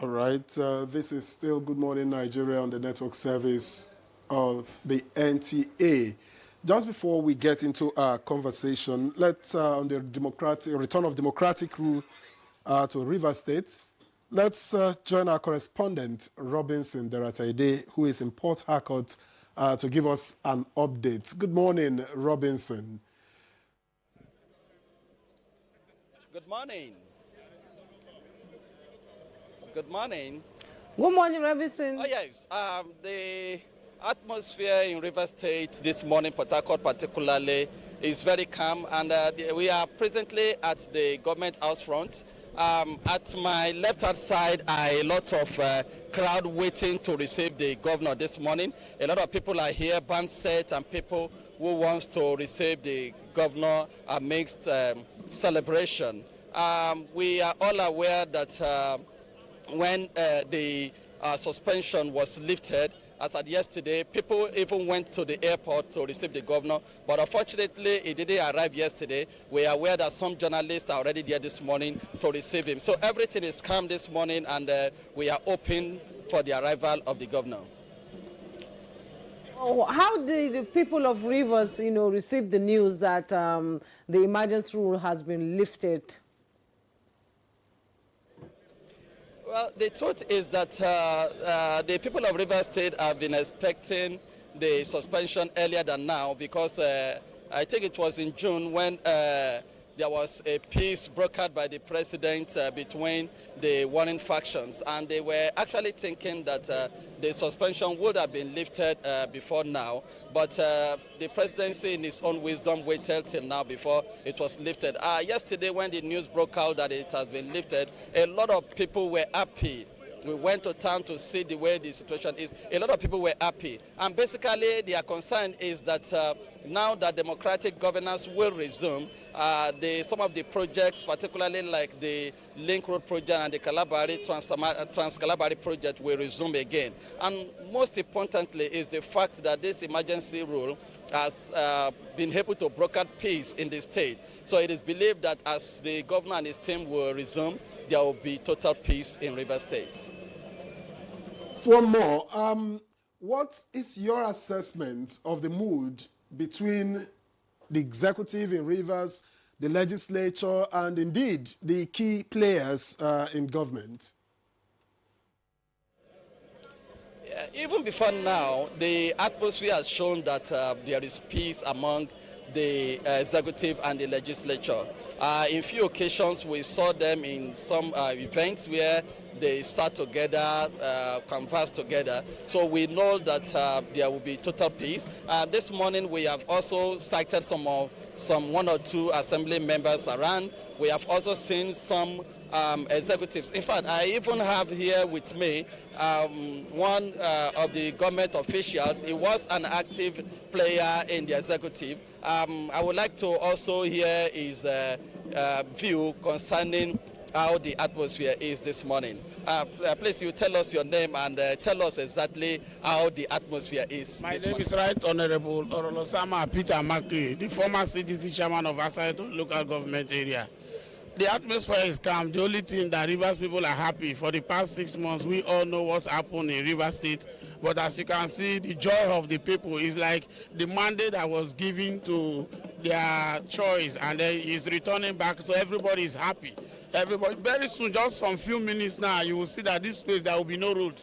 All right, this is still Good Morning Nigeria on the network service of the NTA. Just before we get into our conversation, let's, on the return of democratic rule to Rivers State, let's join our correspondent, Robinson Derataide, who is in Port Harcourt, to give us an update. Good morning, Robinson. Good morning. Good morning. Good morning, Robinson. Oh, yes. The atmosphere in River State this morning, Port Harcourt particularly, is very calm, and we are presently at the government house front. At my left-hand side are a lot of crowd waiting to receive the governor this morning. A lot of people are here, band set, and people who wants to receive the governor amidst celebration. We are all aware that when the suspension was lifted, as at yesterday, people even went to the airport to receive the governor, but unfortunately, he didn't arrive yesterday. We are aware that some journalists are already there this morning to receive him. So everything is calm this morning, and we are open for the arrival of the governor. Oh, how did the people of Rivers, receive the news that the emergency rule has been lifted? Well, the truth is that the people of River State have been expecting the suspension earlier than now, because I think it was in June when there was a peace brokered by the president between the warring factions, and they were actually thinking that the suspension would have been lifted before now, but the presidency in its own wisdom waited till now before it was lifted. Yesterday when the news broke out that it has been lifted, a lot of people were happy. We went to town to see the way the situation is. A lot of people were happy. And basically, their concern is that now that democratic governance will resume, some of the projects, particularly like the Link Road project and the Trans-Calabari project, will resume again. And most importantly is the fact that this emergency rule has been able to broker peace in the state. So it is believed that as the governor and his team will resume, there will be total peace in River State. Just one more. What is your assessment of the mood between the executive in Rivers, the legislature, and indeed the key players in government? Yeah, even before now, the atmosphere has shown that there is peace among the executive and the legislature. In few occasions, we saw them in some events where they sat together, converse together. So we know that there will be total peace. This morning, we have also cited some one or two assembly members around. We have also seen some executives. In fact, I even have here with me one of the government officials. He was an active player in the executive. I would like to also hear his view concerning how the atmosphere is this morning. Please, you tell us your name and tell us exactly how the atmosphere is. My name is Right Honorable Orolosama Peter Makri, the former CDC chairman of Asaito local government area. The atmosphere is calm. The only thing that Rivers people are happy. For the past 6 months, we all know what's happened in Rivers State. But as you can see, the joy of the people is like the mandate that was given to their choice, and then is returning back, so everybody is happy. Everybody, very soon, just some few minutes now, you will see that this place, there will be no road.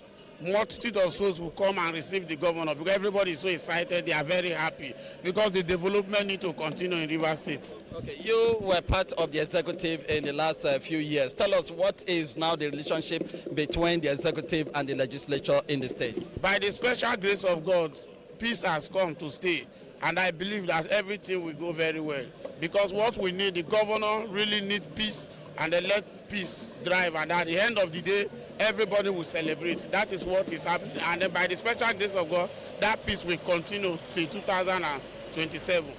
Multitude of souls will come and receive the governor, because everybody is so excited. They are very happy because the development need to continue in Rivers State. Okay, you were part of the executive in the last few years. Tell us, what is now the relationship between the executive and the legislature in the state? By the special grace of God, peace has come to stay, and I believe that everything will go very well, because what we need, the governor really needs peace, and they let peace drive, and at the end of the day, everybody will celebrate. That is what is happening. And then by the special grace of God, that peace will continue till 2027.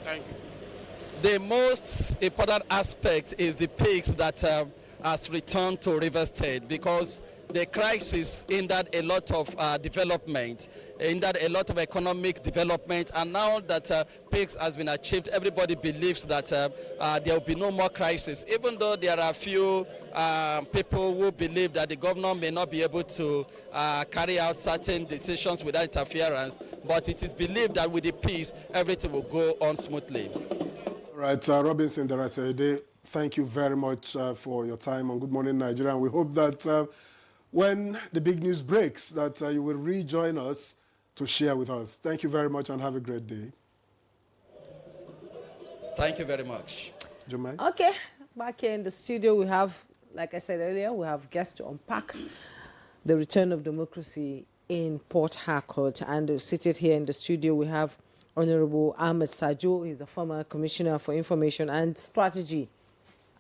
Thank you. The most important aspect is the peace that has returned to Rivers State, because the crisis hindered a lot of development, hindered a lot of economic development, and now that peace has been achieved, everybody believes that there will be no more crisis, even though there are a few people who believe that the governor may not be able to carry out certain decisions without interference, but it is believed that with the peace, everything will go on smoothly. All right, Robinson Daratede, thank you very much for your time on Good Morning Nigeria. And we hope that when the big news breaks, that you will rejoin us to share with us. Thank you very much and have a great day. Thank you very much. Jumai? Okay, back here in the studio, we have, like I said earlier, we have guests to unpack the return of democracy in Port Harcourt. And seated here in the studio, we have Honorable Ahmed Sajo. He's the former Commissioner for Information and Strategy,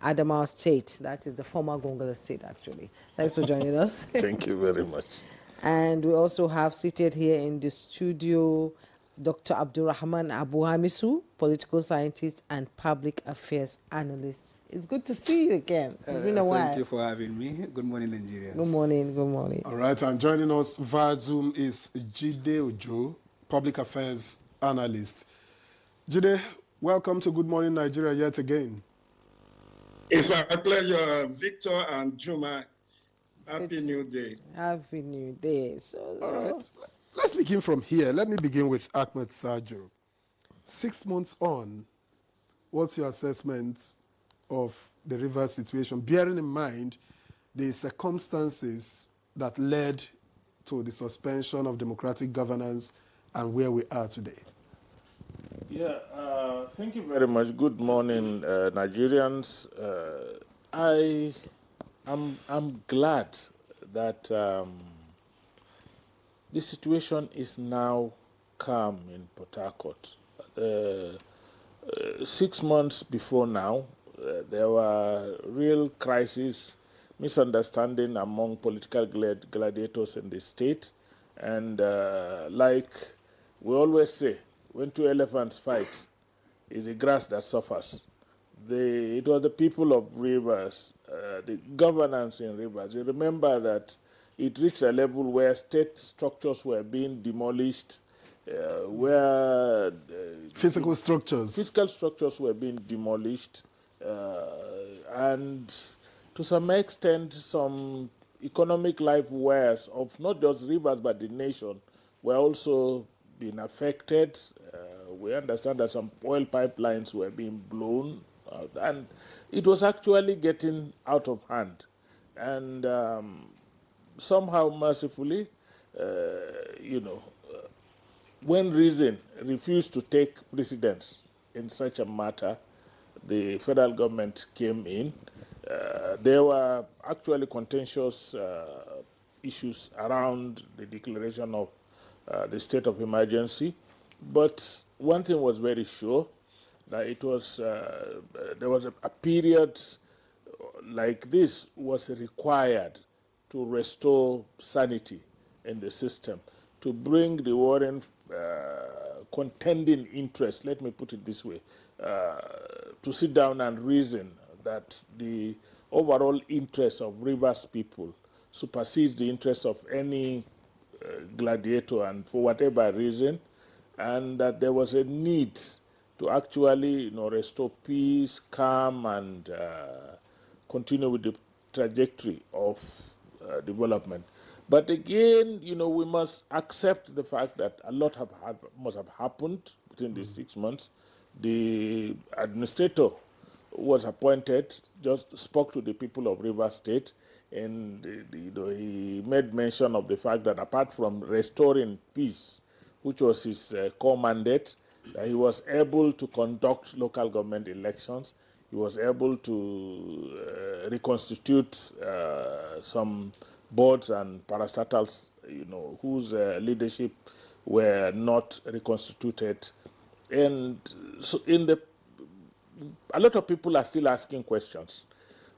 Adamawa State. That is the former Gongola State, actually. Thanks for joining us. Thank you very much. And we also have seated here in the studio Dr. Abdulrahman Abu Hamisu, political scientist and public affairs analyst. It's good to see you again. It's been a while. Thank you for having me. Good morning, Nigerians. Good morning, good morning. All right, and joining us via Zoom is Jide Ojo, public affairs analyst. Jide, welcome to Good Morning Nigeria yet again. It's my pleasure, Victor and Juma. Happy New Day. Happy New Day. So, All right, let's begin from here. Let me begin with Ahmed Sajo. 6 months on, what's your assessment of the Rivers situation, bearing in mind the circumstances that led to the suspension of democratic governance and where we are today? Yeah, thank you very much. Good morning, Nigerians. I'm glad that the situation is now calm in Port Harcourt. 6 months before now, there were real crises, misunderstanding among political gladiators in the state. And like we always say, when two elephants fight, it's the grass that suffers. It was the people of Rivers, the governance in Rivers. You remember that it reached a level where state structures were being demolished, where Physical structures were being demolished, and to some extent, some economic life wares of not just Rivers but the nation were also being affected. We understand that some oil pipelines were being blown out, and it was actually getting out of hand. And somehow, mercifully, when reason refused to take precedence in such a matter, the federal government came in. There were actually contentious issues around the declaration of the state of emergency, but one thing was very sure, that it was there was a period like this was required to restore sanity in the system, to bring the warring contending interests, let me put it this way, to sit down and reason that the overall interests of Rivers people supersedes the interests of any gladiator, and for whatever reason, and that there was a need to actually restore peace, calm, and continue with the trajectory of development. But again, we must accept the fact that a lot must have happened within these 6 months. The administrator who was appointed just spoke to the people of Rivers State, and he made mention of the fact that apart from restoring peace, which was his core mandate, he was able to conduct local government elections. He was able to reconstitute some boards and parastatals, whose leadership were not reconstituted. And so a lot of people are still asking questions.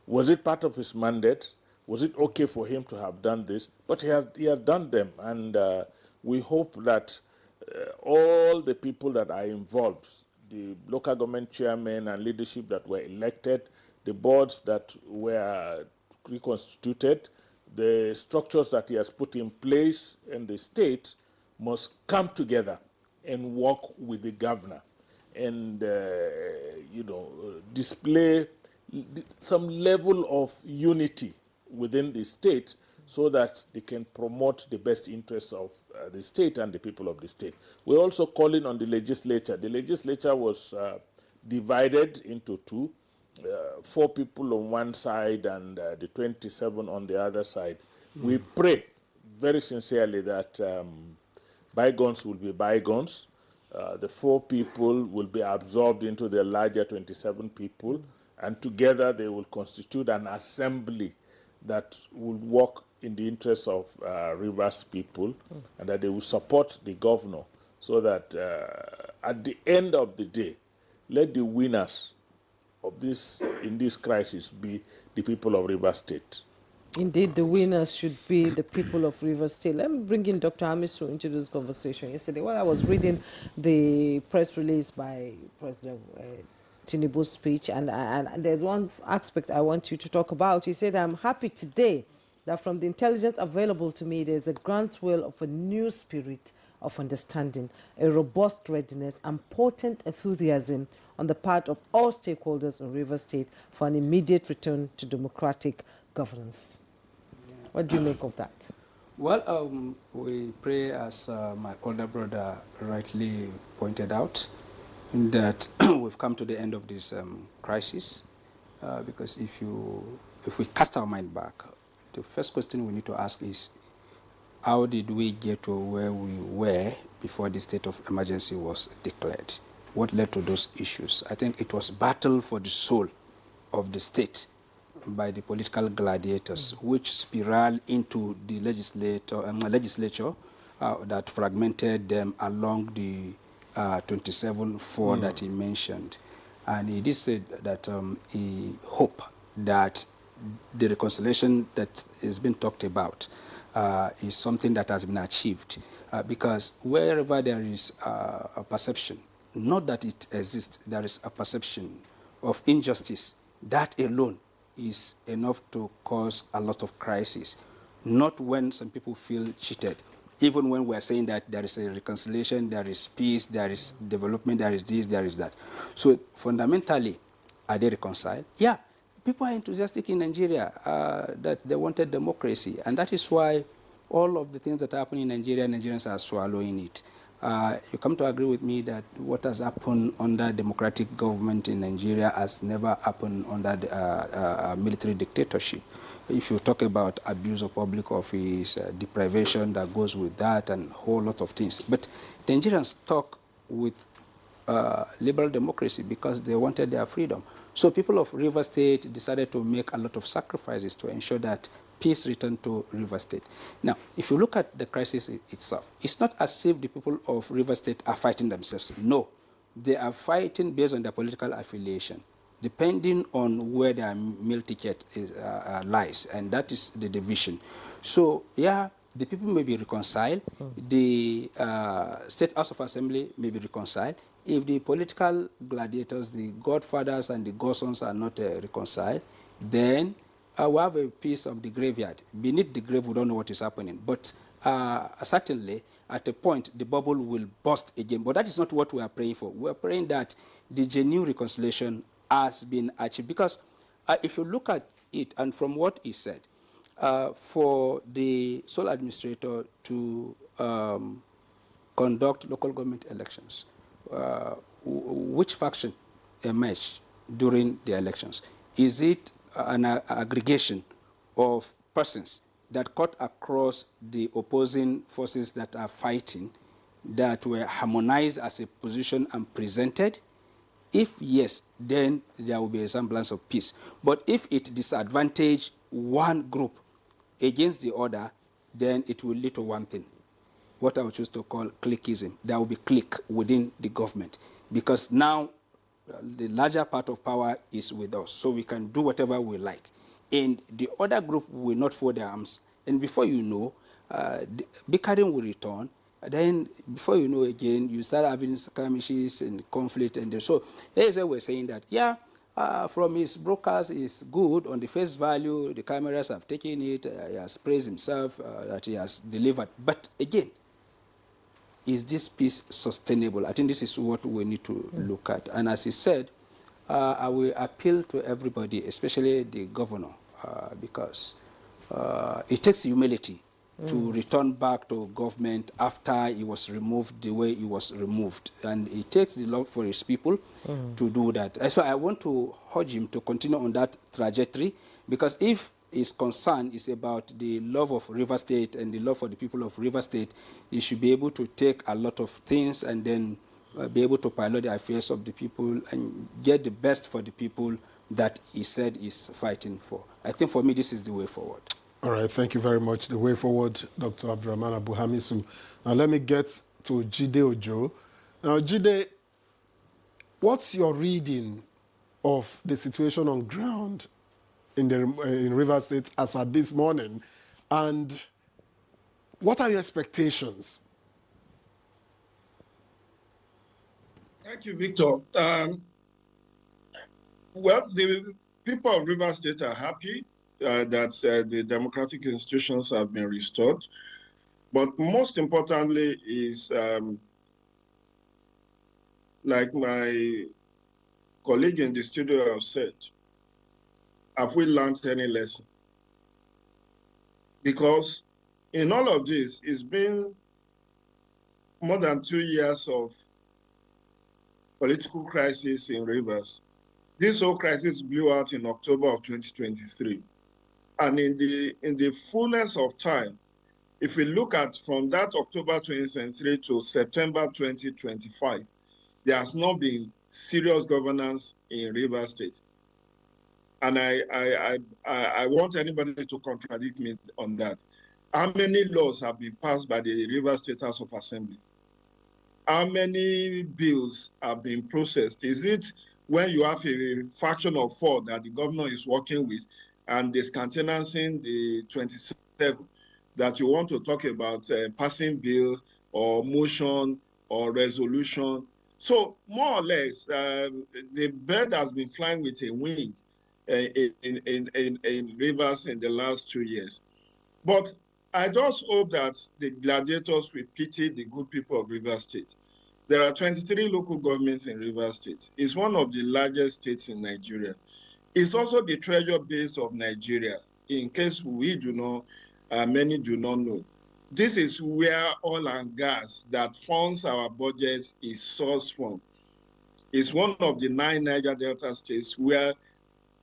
Was it part of his mandate? Was it okay for him to have done this? But he has done them, and we hope that all the people that are involved, the local government chairmen and leadership that were elected, the boards that were reconstituted, the structures that he has put in place in the state must come together and work with the governor and, display some level of unity within the state so that they can promote the best interests of the state and the people of the state. We're also calling on the legislature. The legislature was divided into two, 4 people on one side and the 27 on the other side. We pray very sincerely that bygones will be bygones. The 4 people will be absorbed into the larger 27 people, and together they will constitute an assembly that will work in the interests of Rivers people, and that they will support the governor so that at the end of the day, let the winners of this in this crisis be the people of Rivers State. Indeed, the winners should be the people of Rivers State. Let me bring in Dr. Hamisu into this conversation. Yesterday, while I was reading the press release by President Tinubu's speech, and there's one aspect I want you to talk about. He said, I'm happy today that from the intelligence available to me, there's a groundswell of a new spirit of understanding, a robust readiness, and potent enthusiasm on the part of all stakeholders in Rivers State for an immediate return to democratic governance. What do you make of that? Well, we pray, as my older brother rightly pointed out, that we've come to the end of this crisis, because if we cast our mind back, the first question we need to ask is, how did we get to where we were before the state of emergency was declared? What led to those issues? I think it was battle for the soul of the state by the political gladiators, which spiraled into the legislature that fragmented them along the 27-4 that he mentioned. And he did say that he hoped that the reconciliation that has been talked about is something that has been achieved. Because wherever there is a perception, not that it exists, there is a perception of injustice, that alone is enough to cause a lot of crisis. Not when some people feel cheated, even when we're saying that there is a reconciliation, there is peace, there is development, there is this, there is that. So fundamentally, are they reconciled? Yeah, people are enthusiastic in Nigeria that they wanted democracy, and that is why all of the things that happen in Nigeria, Nigerians are swallowing it. You come to agree with me that what has happened under democratic government in Nigeria has never happened under the, military dictatorship. If you talk about abuse of public office, deprivation that goes with that, and a whole lot of things. But the Nigerians stuck with liberal democracy because they wanted their freedom. So people of Rivers State decided to make a lot of sacrifices to ensure that peace returned to Rivers State. Now, if you look at the crisis itself, it's not as if the people of Rivers State are fighting themselves. No, they are fighting based on their political affiliation, depending on where their meal ticket is, lies, and that is the division. So, yeah, the people may be reconciled. The State House of Assembly may be reconciled. If the political gladiators, the godfathers and the godsons are not reconciled, then we have a piece of the graveyard. Beneath the grave, we don't know what is happening. But certainly, at a point, the bubble will burst again. But that is not what we are praying for. We are praying that the genuine reconciliation has been achieved. Because if you look at it, and from what he said, for the sole administrator to conduct local government elections, which faction emerged during the elections? Is it an aggregation of persons that cut across the opposing forces that are fighting, that were harmonized as a position and presented? If yes, then there will be a semblance of peace. But if it disadvantages one group against the other, then it will lead to one thing, what I would choose to call cliquism. There will be clique within the government, because now the larger part of power is with us, so we can do whatever we like. And the other group will not fold their arms. And before you know, bickering will return. Then before you know again, you start having skirmishes and conflict. And so that is why we're saying that, yeah, from his broadcast is good on the face value. The cameras have taken it. He has praised himself that he has delivered. But again, is this peace sustainable? I think this is what we need to look at. And as he said, I will appeal to everybody, especially the governor, because it takes humility to return back to government after he was removed the way he was removed. And it takes the love for his people to do that. So I want to urge him to continue on that trajectory, because if his concern is about the love of River State and the love for the people of River State, he should be able to take a lot of things and then be able to pilot the affairs of the people and get the best for the people that he said he's fighting for. I think for me, this is the way forward. All right, thank you very much. The way forward, Dr. Abdurrahman Abu Hamisu. Now let me get to Jide Ojo. Now, Jide, what's your reading of the situation on ground in River State as at this morning, and what are your expectations? Thank you, Victor. Well, the people of River State are happy that the democratic institutions have been restored. But most importantly is, like my colleague in the studio have said, have we learned any lesson? Because in all of this, it's been more than 2 years of political crisis in Rivers. This whole crisis blew out in October of 2023. And in the fullness of time, if we look at from that October 2023 to September 2025, there has not been serious governance in Rivers State. And I want anybody to contradict me on that. How many laws have been passed by the Rivers State House of Assembly? How many bills have been processed? Is it when you have a faction of 4 that the governor is working with and discountenancing the 27 that you want to talk about passing bill or motion or resolution? So more or less, the bird has been flying with a wing in Rivers in the last 2 years. But I just hope that the gladiators will pity the good people of Rivers State. There are 23 local governments in Rivers State. It's one of the largest states in Nigeria. It's also the treasure base of Nigeria, in case we do not, many do not know. This is where oil and gas that funds our budgets is sourced from. It's one of the 9 Niger Delta states where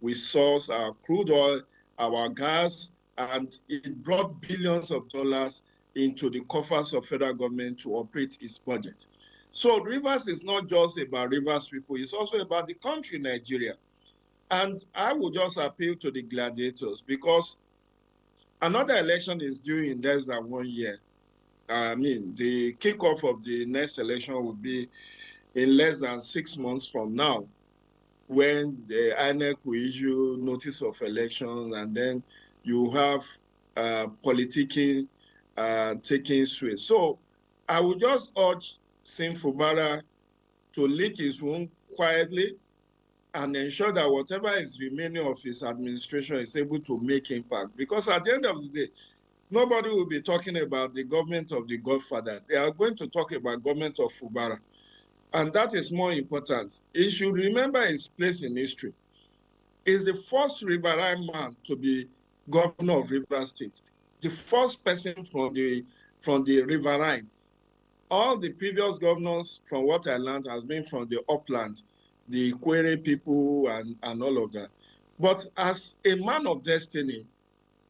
we source our crude oil, our gas, and it brought billions of dollars into the coffers of federal government to operate its budget. So Rivers is not just about Rivers people, it's also about the country, Nigeria. And I would just appeal to the gladiators, because another election is due in less than 1 year. I mean, the kickoff of the next election will be in less than 6 months from now, when the INEC will issue notice of election, and then you have politicking taking sway. So I would just urge Sim Fubara to lick his wound quietly and ensure that whatever is remaining of his administration is able to make impact. Because at the end of the day, nobody will be talking about the government of the Godfather. They are going to talk about government of Fubara. And that is more important. He should remember his place in history. He's the first Riverine man to be governor of Rivers State, the first person from the Riverine. All the previous governors, from what I learned, has been from the upland, the Kwere people and all of that. But as a man of destiny,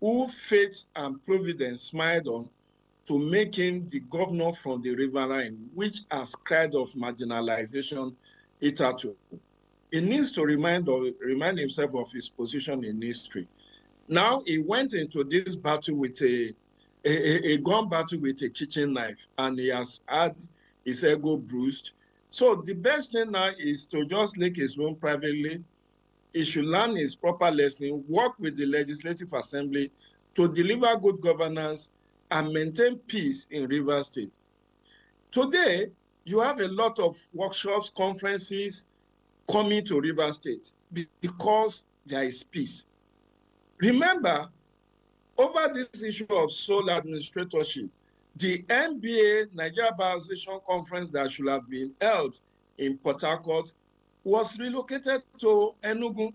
who fate and providence smiled on to make him the governor from the Riverine, which has cried of marginalization hitherto, he needs to remind himself of his position in history. Now he went into this battle with a gun battle with a kitchen knife, and he has had his ego bruised. So the best thing now is to just lick his wound privately. He should learn his proper lesson, work with the Legislative Assembly to deliver good governance and maintain peace in Rivers State. Today, you have a lot of workshops, conferences coming to Rivers State. because there is peace. Remember, over this issue of sole administratorship, the NBA, Nigeria Bar Association Conference that should have been held in Port Harcourt was relocated to Enugu.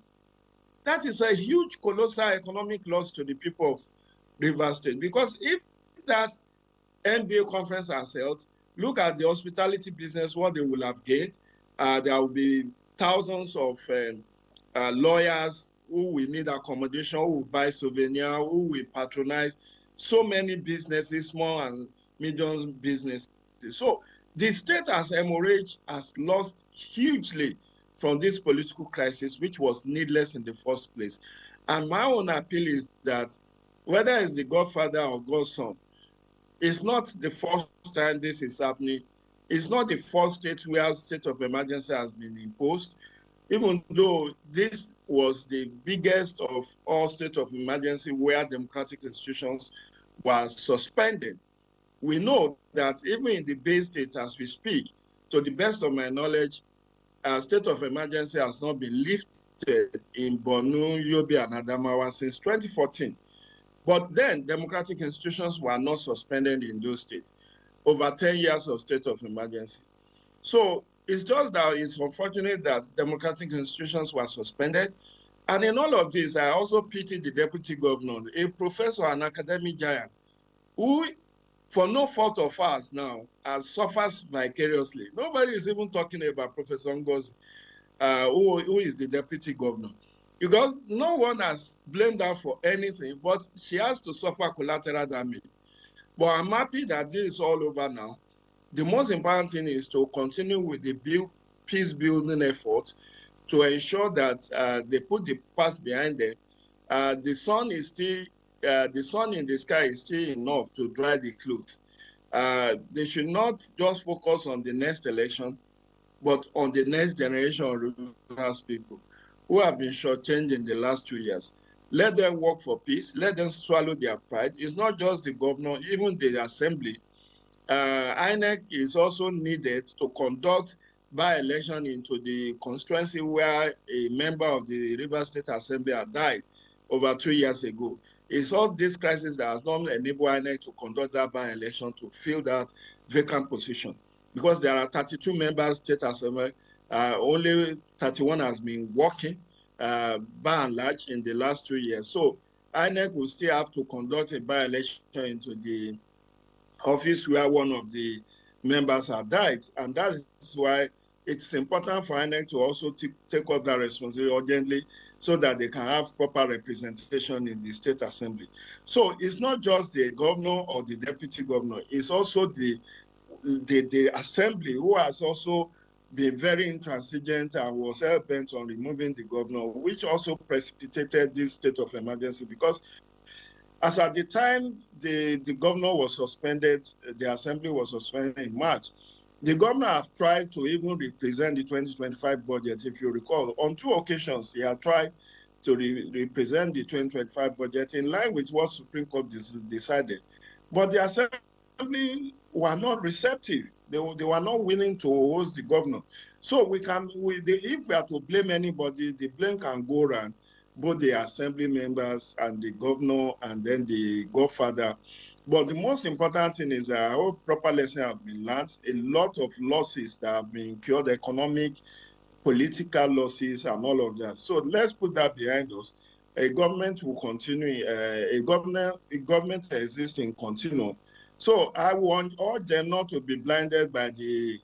That is a huge, colossal economic loss to the people of Rivers State, because if that NBA conference has held, look at the hospitality business, what they will have gained. There will be thousands of lawyers who will need accommodation, who will buy souvenir, who will patronize so many businesses, small and medium businesses. So the state as hemorrhage has lost hugely from this political crisis, which was needless in the first place. And my own appeal is that whether it's the godfather or godson, it's not the first time this is happening. It's not the first state where state of emergency has been imposed, even though this was the biggest of all state of emergency where democratic institutions were suspended. We know that even in the Bay State, as we speak, to the best of my knowledge, state of emergency has not been lifted in Borno, Yobe, and Adamawa since 2014. But then, democratic institutions were not suspended in those states. Over 10 years of state of emergency. So it's just that it's unfortunate that democratic institutions were suspended. And in all of this, I also pity the deputy governor, a professor, an academic giant, who, for no fault of ours now, has suffered vicariously. Nobody is even talking about Professor Ngozi, who is the deputy governor. Because no one has blamed her for anything, but she has to suffer collateral damage. But I'm happy that this is all over now. The most important thing is to continue with the peace building effort to ensure that they put the past behind them. The sun in the sky is still enough to dry the clothes. They should not just focus on the next election, but on the next generation of Rivers people who have been shortchanged in the last 2 years. Let them work for peace. Let them swallow their pride. It's not just the governor, even the assembly. INEC is also needed to conduct by-election into the constituency where a member of the Rivers State Assembly had died over 2 years ago. It's all this crisis that has not enabled INEC to conduct that by-election to fill that vacant position. Because there are 32 members State Assembly, only 31 has been working. By and large in the last 2 years. So INEC will still have to conduct a by-election into the office where one of the members have died. And that is why it's important for INEC to also take up that responsibility urgently so that they can have proper representation in the State Assembly. So it's not just the governor or the deputy governor, it's also the Assembly who has also been very intransigent and was hell-bent on removing the governor, which also precipitated this state of emergency because as at the time the governor was suspended, the assembly was suspended in March, the governor has tried to even represent the 2025 budget. If you recall, on 2 occasions, he had tried to represent the 2025 budget in line with what Supreme Court decided. But the assembly were not receptive. They were not willing to host the governor. So if we are to blame anybody, the blame can go around both the assembly members and the governor and then the godfather. But the most important thing is that I hope proper lessons have been learned. A lot of losses that have been incurred, economic, political losses and all of that. So let's put that behind us. A government will continue, a government exists in continuum. So I want all them not to be blinded by the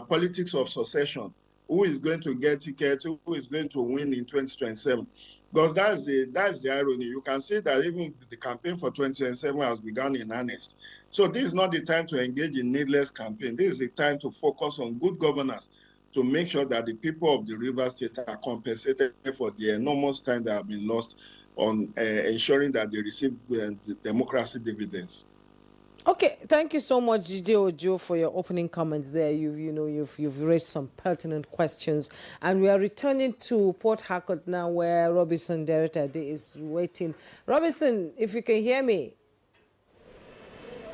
politics of succession. Who is going to get tickets? Who is going to win in 2027? Because that's the irony. You can see that even the campaign for 2027 has begun in earnest. So this is not the time to engage in needless campaign. This is the time to focus on good governance to make sure that the people of the Rivers State are compensated for the enormous time that have been lost on ensuring that they receive the democracy dividends. Okay, thank you so much, Jide Ojo, for your opening comments there. You've raised some pertinent questions, and we are returning to Port Harcourt now, where Robinson Derrida is waiting. Robinson, if you can hear me.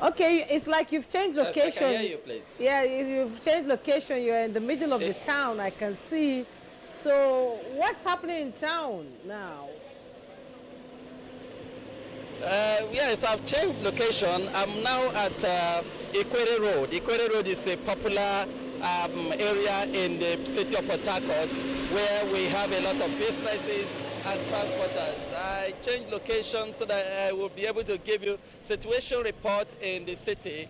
Okay, it's like you've changed location. Yes, I can hear you, please. Yeah, you've changed location. You're in the middle of the town. I can see So what's happening in town now? Yes, I've changed location. I'm now at Ikwere Road. Ikwere Road is a popular area in the city of Port Harcourt where we have a lot of businesses and transporters. I changed location so that I will be able to give you situation report in the city.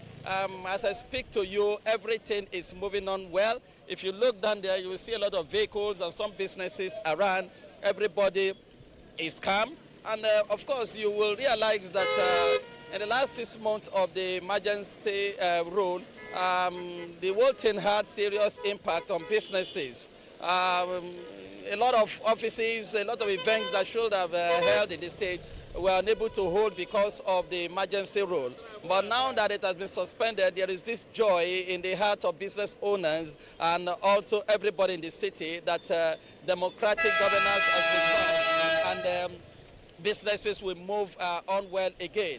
As I speak to you, everything is moving on well. If you look down there, you will see a lot of vehicles and some businesses around. Everybody is calm. And of course, you will realize that in the last 6 months of the emergency rule, the whole thing had serious impact on businesses. A lot of offices, a lot of events that should have held in the state were unable to hold because of the emergency rule. But now that it has been suspended, there is this joy in the heart of business owners and also everybody in the city that democratic governance has returned and businesses will move on well again.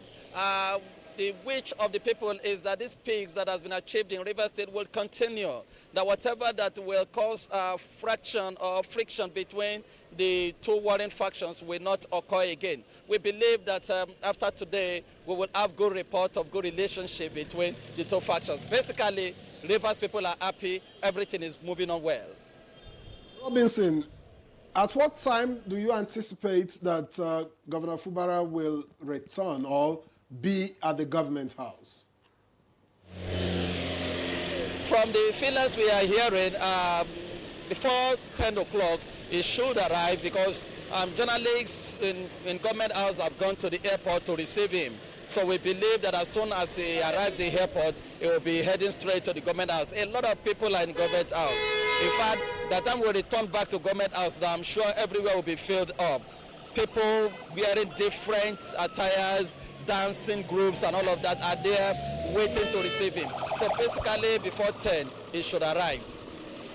The wish of the people is that these peaks that has been achieved in Rivers State will continue, that whatever that will cause fraction or friction between the two warring factions will not occur again. We believe that after today, we will have good report of good relationship between the two factions. Basically, Rivers people are happy, everything is moving on well. Robinson, at what time do you anticipate that Governor Fubara will return or be at the government house? From the feelers we are hearing, before 10 o'clock, he should arrive because journalists in government house have gone to the airport to receive him. So we believe that as soon as he arrives at the airport, he will be heading straight to the government house. A lot of people are in government house. In fact, that time we return back to government house, I'm sure everywhere will be filled up. People wearing different attires, dancing groups and all of that are there waiting to receive him. So basically before 10, he should arrive.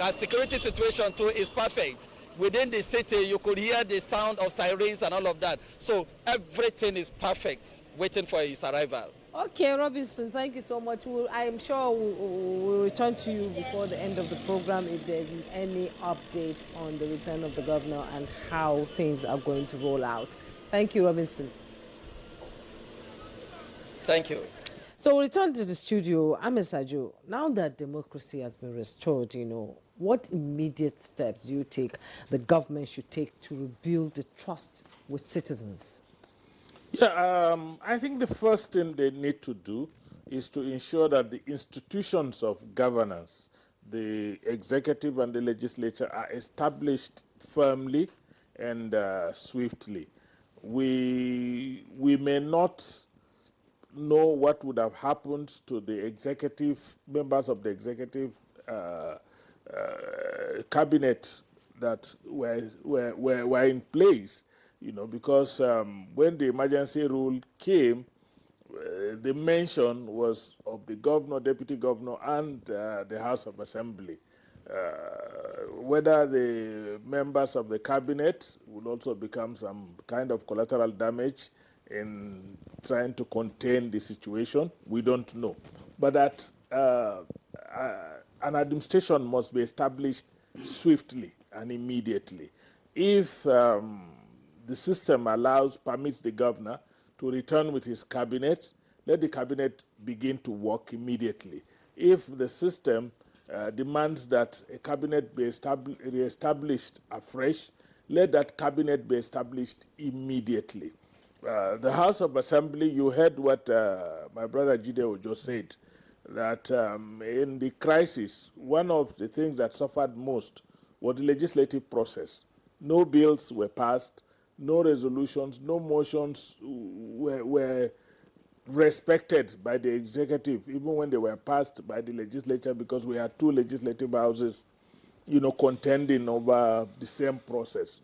Our security situation too is perfect. Within the city, you could hear the sound of sirens and all of that. So everything is perfect, waiting for his arrival. Okay, Robinson, thank you so much. I am sure we'll return to you before the end of the program if there's any update on the return of the governor and how things are going to roll out. Thank you, Robinson. Thank you. So we'll return to the studio. Ahmed Sajo, now that democracy has been restored, what immediate steps do you think the government should take to rebuild the trust with citizens? Yeah, I think the first thing they need to do is to ensure that the institutions of governance, the executive and the legislature, are established firmly and swiftly. We may not know what would have happened to the executive, members of the executive cabinet that were in place, because when the emergency rule came, the mention was of the governor, deputy governor, and the House of Assembly. Whether the members of the cabinet would also become some kind of collateral damage in trying to contain the situation, we don't know. But that an administration must be established swiftly and immediately. If the system permits the governor to return with his cabinet, let the cabinet begin to work immediately. If the system demands that a cabinet be re-established afresh, let that cabinet be established immediately. The House of Assembly, you heard what my brother Jideo just said, that in the crisis, one of the things that suffered most was the legislative process. No bills were passed, no resolutions, no motions were respected by the executive, even when they were passed by the legislature, because we had two legislative houses, contending over the same process.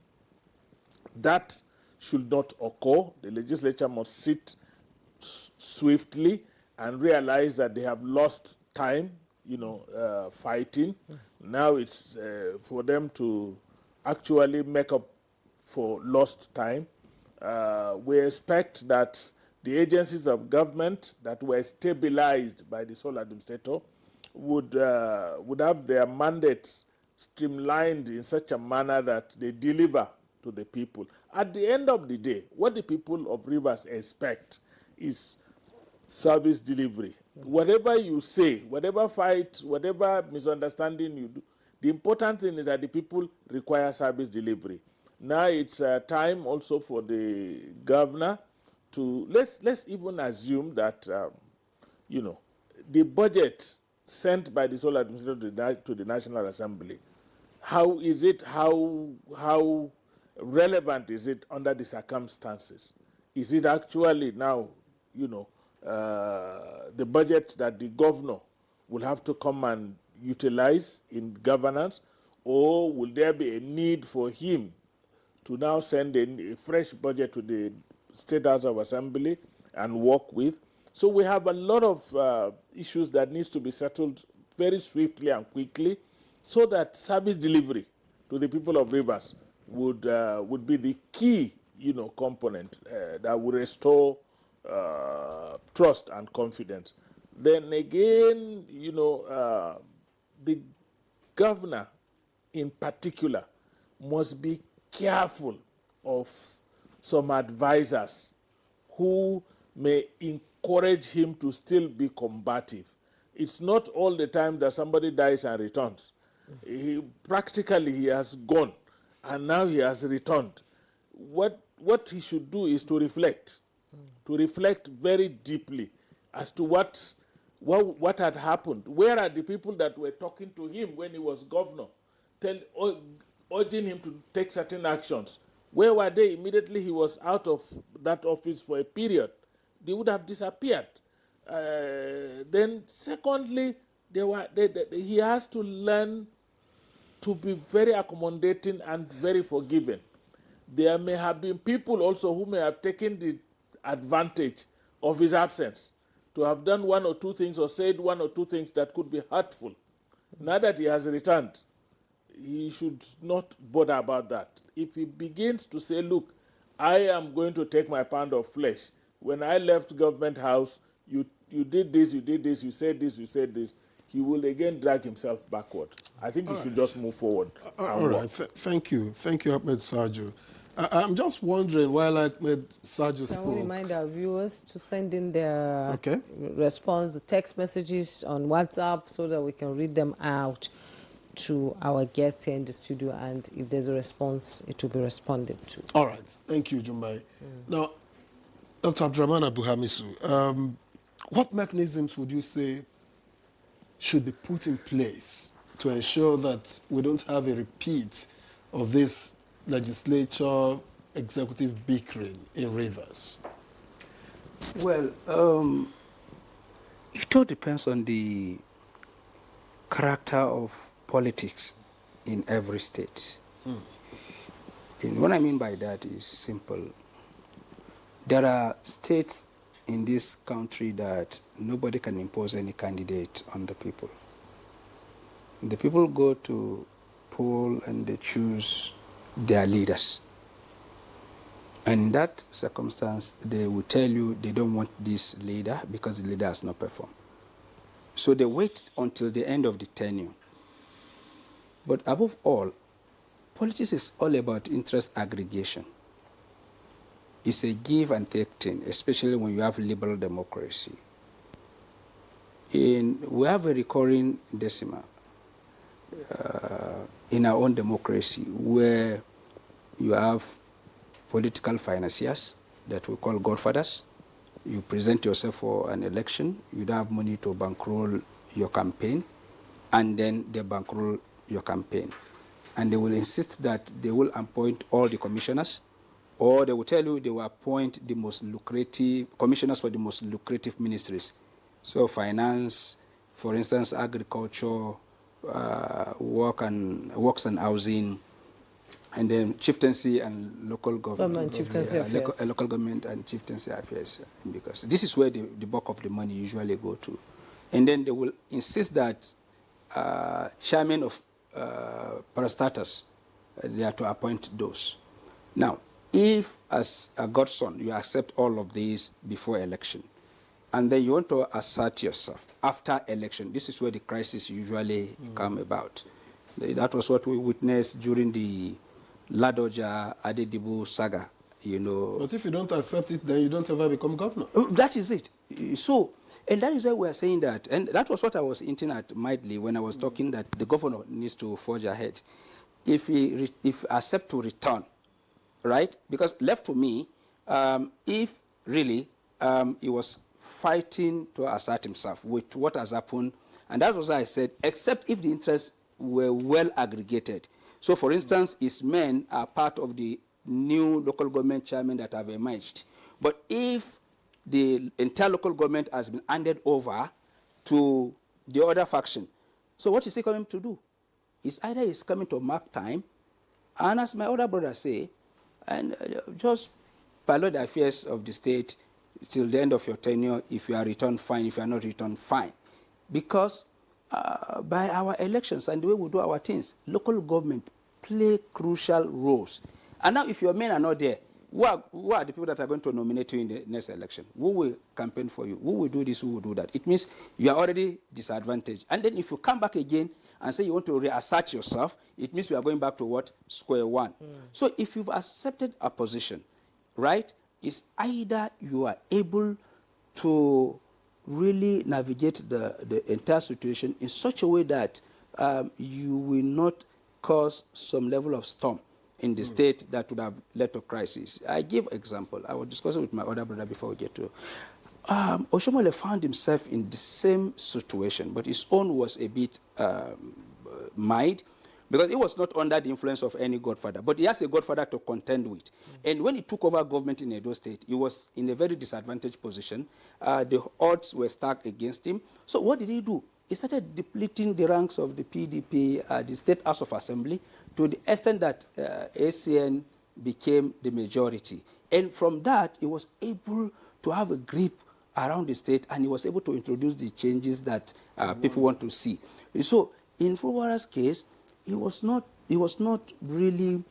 That should not occur. The legislature must sit swiftly and realize that they have lost time, fighting. Now it's for them to actually make up for lost time. We expect that the agencies of government that were stabilized by the sole administrator would have their mandates streamlined in such a manner that they deliver to the people. At the end of the day, what the people of Rivers expect is service delivery. Whatever you say, whatever fight, whatever misunderstanding you do, the important thing is that the people require service delivery. Now it's time also for the governor to, let's even assume that, you know, the budget sent by the sole administrator to the National Assembly, how is it, how relevant is it under the circumstances? Is it actually now, you know, the budget that the governor will have to come and utilize in governance, or will there be a need for him to now send in a fresh budget to the State House of Assembly and work with? So we have a lot of issues that needs to be settled very swiftly and quickly, so that service delivery to the people of Rivers would be the key, you know, component that will restore trust and confidence. Then again, you know, the governor in particular must be careful of some advisors who may encourage him to still be combative. It's not all the time that somebody dies and returns. Practically, he has gone, and now he has returned. What he should do is to reflect very deeply as to what had happened. Where are the people that were talking to him when he was governor, urging him to take certain actions? Where were they immediately he was out of that office for a period? They would have disappeared. Then secondly, he has to learn to be very accommodating and very forgiving. There may have been people also who may have taken the advantage of his absence to have done one or two things or said one or two things that could be hurtful. Now that he has returned, he should not bother about that. If he begins to say, look, I am going to take my pound of flesh. When I left government house, you did this, you said this, he will again drag himself backward. I think he should just move forward. All right, thank you, Ahmed Sajo. I'm just wondering, while Ahmed Sajo spoke... Can we remind our viewers to send in their response, the text messages on WhatsApp, so that we can read them out to our guests here in the studio, and if there's a response, it will be responded to. All right, thank you, Jumbai. Now, Dr. Abdurrahman Abu-Hamisu, what mechanisms would you say should be put in place to ensure that we don't have a repeat of this legislature executive bickering in Rivers? Well, it all depends on the character of politics in every state. And what I mean by that is simple. There are states in this country that nobody can impose any candidate on the people. The people go to poll and they choose their leaders. And in that circumstance, they will tell you they don't want this leader because the leader has not performed. So they wait until the end of the tenure. But above all, politics is all about interest aggregation. It's a give and take thing, especially when you have liberal democracy. We have a recurring decimal in our own democracy where you have political financiers that we call godfathers. You present yourself for an election, you don't have money to bankroll your campaign, and then they bankroll your campaign. And they will insist that they will appoint all the commissioners, or they will tell you they will appoint the most lucrative commissioners for the most lucrative ministries. So finance, for instance, agriculture, works and housing, and then chieftaincy and local government. Local government and chieftaincy affairs, because this is where the bulk of the money usually go to. And then they will insist that chairman of parastatals, they are to appoint those. Now, if as a godson you accept all of these before election, and then you want to assert yourself after election, this is where the crisis usually come about. That was what we witnessed during the Ladoja Adedibu saga, you know. But if you don't accept it, then you don't ever become governor. That is it. So, and that is why we are saying that, and that was what I was hinting at mildly when I was talking that the governor needs to forge ahead. If he accept to return, right? Because left to me, if really he was fighting to assert himself with what has happened, and that was why I said, except if the interests were well aggregated. So, for instance, his men are part of the new local government chairmen that have emerged. But if the entire local government has been handed over to the other faction, so what is he coming to do? It's either he's coming to mark time, and as my other brother say, and just follow the affairs of the state till the end of your tenure. If you are returned, fine. If you are not returned, fine. Because by our elections and the way we do our things, local government play crucial roles. And now if your men are not there, who are the people that are going to nominate you in the next election? Who will campaign for you? Who will do this? Who will do that? It means you are already disadvantaged. And then if you come back again and say you want to reassert yourself, it means we are going back to what? Square one. So if you've accepted a position, right, it's either you are able to really navigate the entire situation in such a way that you will not cause some level of storm in the state that would have led to crisis. I give example. I was discussing with my other brother before we get to Oshomole found himself in the same situation, but his own was a bit mild, because he was not under the influence of any godfather, but he has a godfather to contend with. And when he took over government in Edo State, he was in a very disadvantaged position. The odds were stacked against him. So what did he do? He started depleting the ranks of the PDP, the State House of Assembly, to the extent that ACN became the majority. And from that, he was able to have a grip around the state, and he was able to introduce the changes that people want to see. So in Fubara's case, he was not really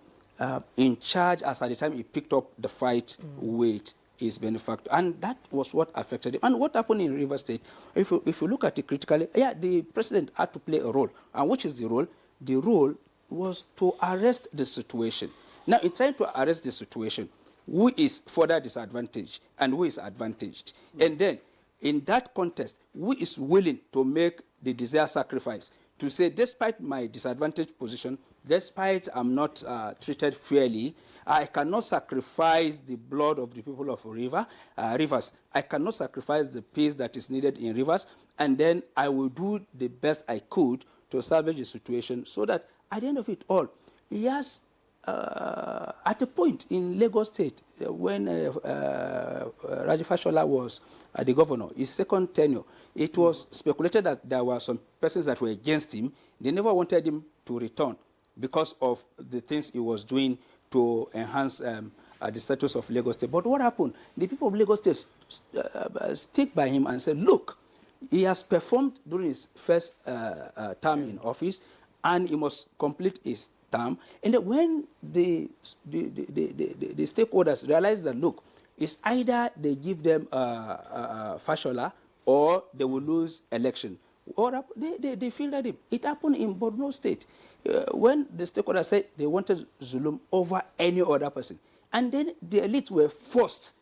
in charge as at the time he picked up the fight with his benefactor. And that was what affected him. And what happened in Rivers State, if you look at it critically, yeah, the president had to play a role. And which is the role? The role was to arrest the situation. Now, in trying to arrest the situation, who is further disadvantaged and who is advantaged? And then, in that context, who is willing to make the desired sacrifice to say, despite my disadvantaged position, despite I'm not treated fairly, I cannot sacrifice the blood of the people of Rivers. I cannot sacrifice the peace that is needed in Rivers, and then I will do the best I could to salvage the situation so that at the end of it all, he has, at a point in Lagos State, when Raji Fashola was the governor, his second tenure, it was speculated that there were some persons that were against him. They never wanted him to return because of the things he was doing to enhance the status of Lagos State. But what happened? The people of Lagos State stick by him and said, look, he has performed during his first term in office, and he must complete his term. And then when the stakeholders realized that, look, it's either they give them Fashola or they will lose election, or they filtered him. It happened in Borno State when the stakeholders said they wanted Zulum over any other person. And then the elites were forced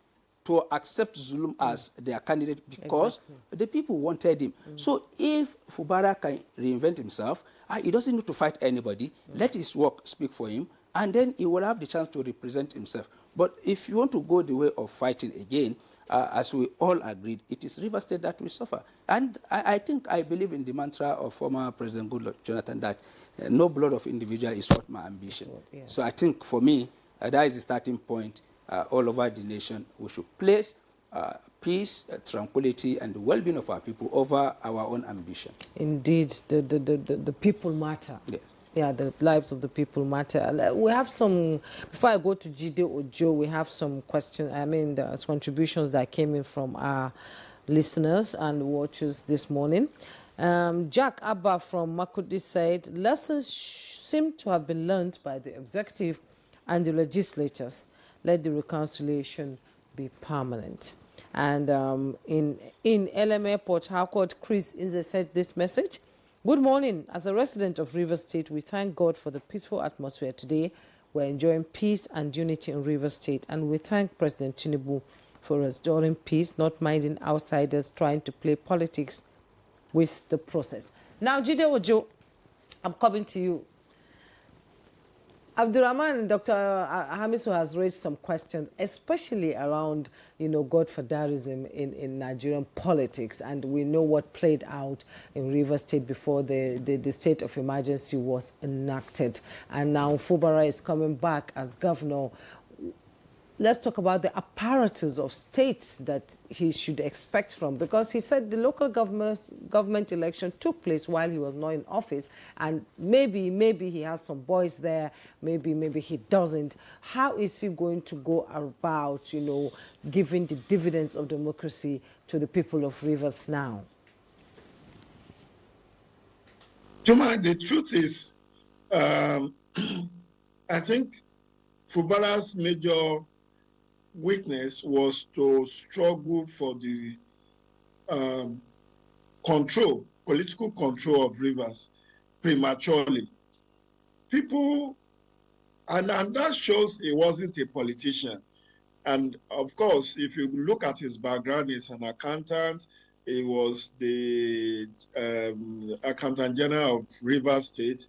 to accept Zulum as their candidate because the people wanted him. So if Fubara can reinvent himself, he doesn't need to fight anybody. Let his work speak for him, and then he will have the chance to represent himself. But if you want to go the way of fighting again, as we all agreed, it is Rivers State that will suffer. And I believe in the mantra of former President Goodluck Jonathan that no blood of individual is worth my ambition. So I think for me, that is the starting point. All over the nation, we should place peace, tranquility, and the well-being of our people over our own ambition. Indeed, the people matter. Yeah. Yeah, the lives of the people matter. We have some, before I go to Jide Ojo, we have some questions, there's contributions that came in from our listeners and watchers this morning. Jack Abba from Makudi said, lessons seem to have been learned by the executive and the legislatures. Let the reconciliation be permanent. And in LMA Port Harcourt, Chris Inze said this message: Good morning. As a resident of Rivers State, we thank God for the peaceful atmosphere today. We're enjoying peace and unity in Rivers State, and we thank President Tinubu for restoring peace, not minding outsiders trying to play politics with the process. Now, Jide Ojo, I'm coming to you. Abdurrahman, Dr. Hamisu has raised some questions, especially around, godfatherism in Nigerian politics. And we know what played out in Rivers State before the state of emergency was enacted. And now Fubara is coming back as governor. Let's talk about the apparatus of states that he should expect from, because he said the local government election took place while he was not in office, and maybe he has some boys there, maybe he doesn't. How is he going to go about, giving the dividends of democracy to the people of Rivers now? Juma, the truth is, I think Fubara's major weakness was to struggle for the political control of Rivers prematurely. People, and that shows he wasn't a politician. And of course, if you look at his background, he's an accountant. He was the accountant general of Rivers State.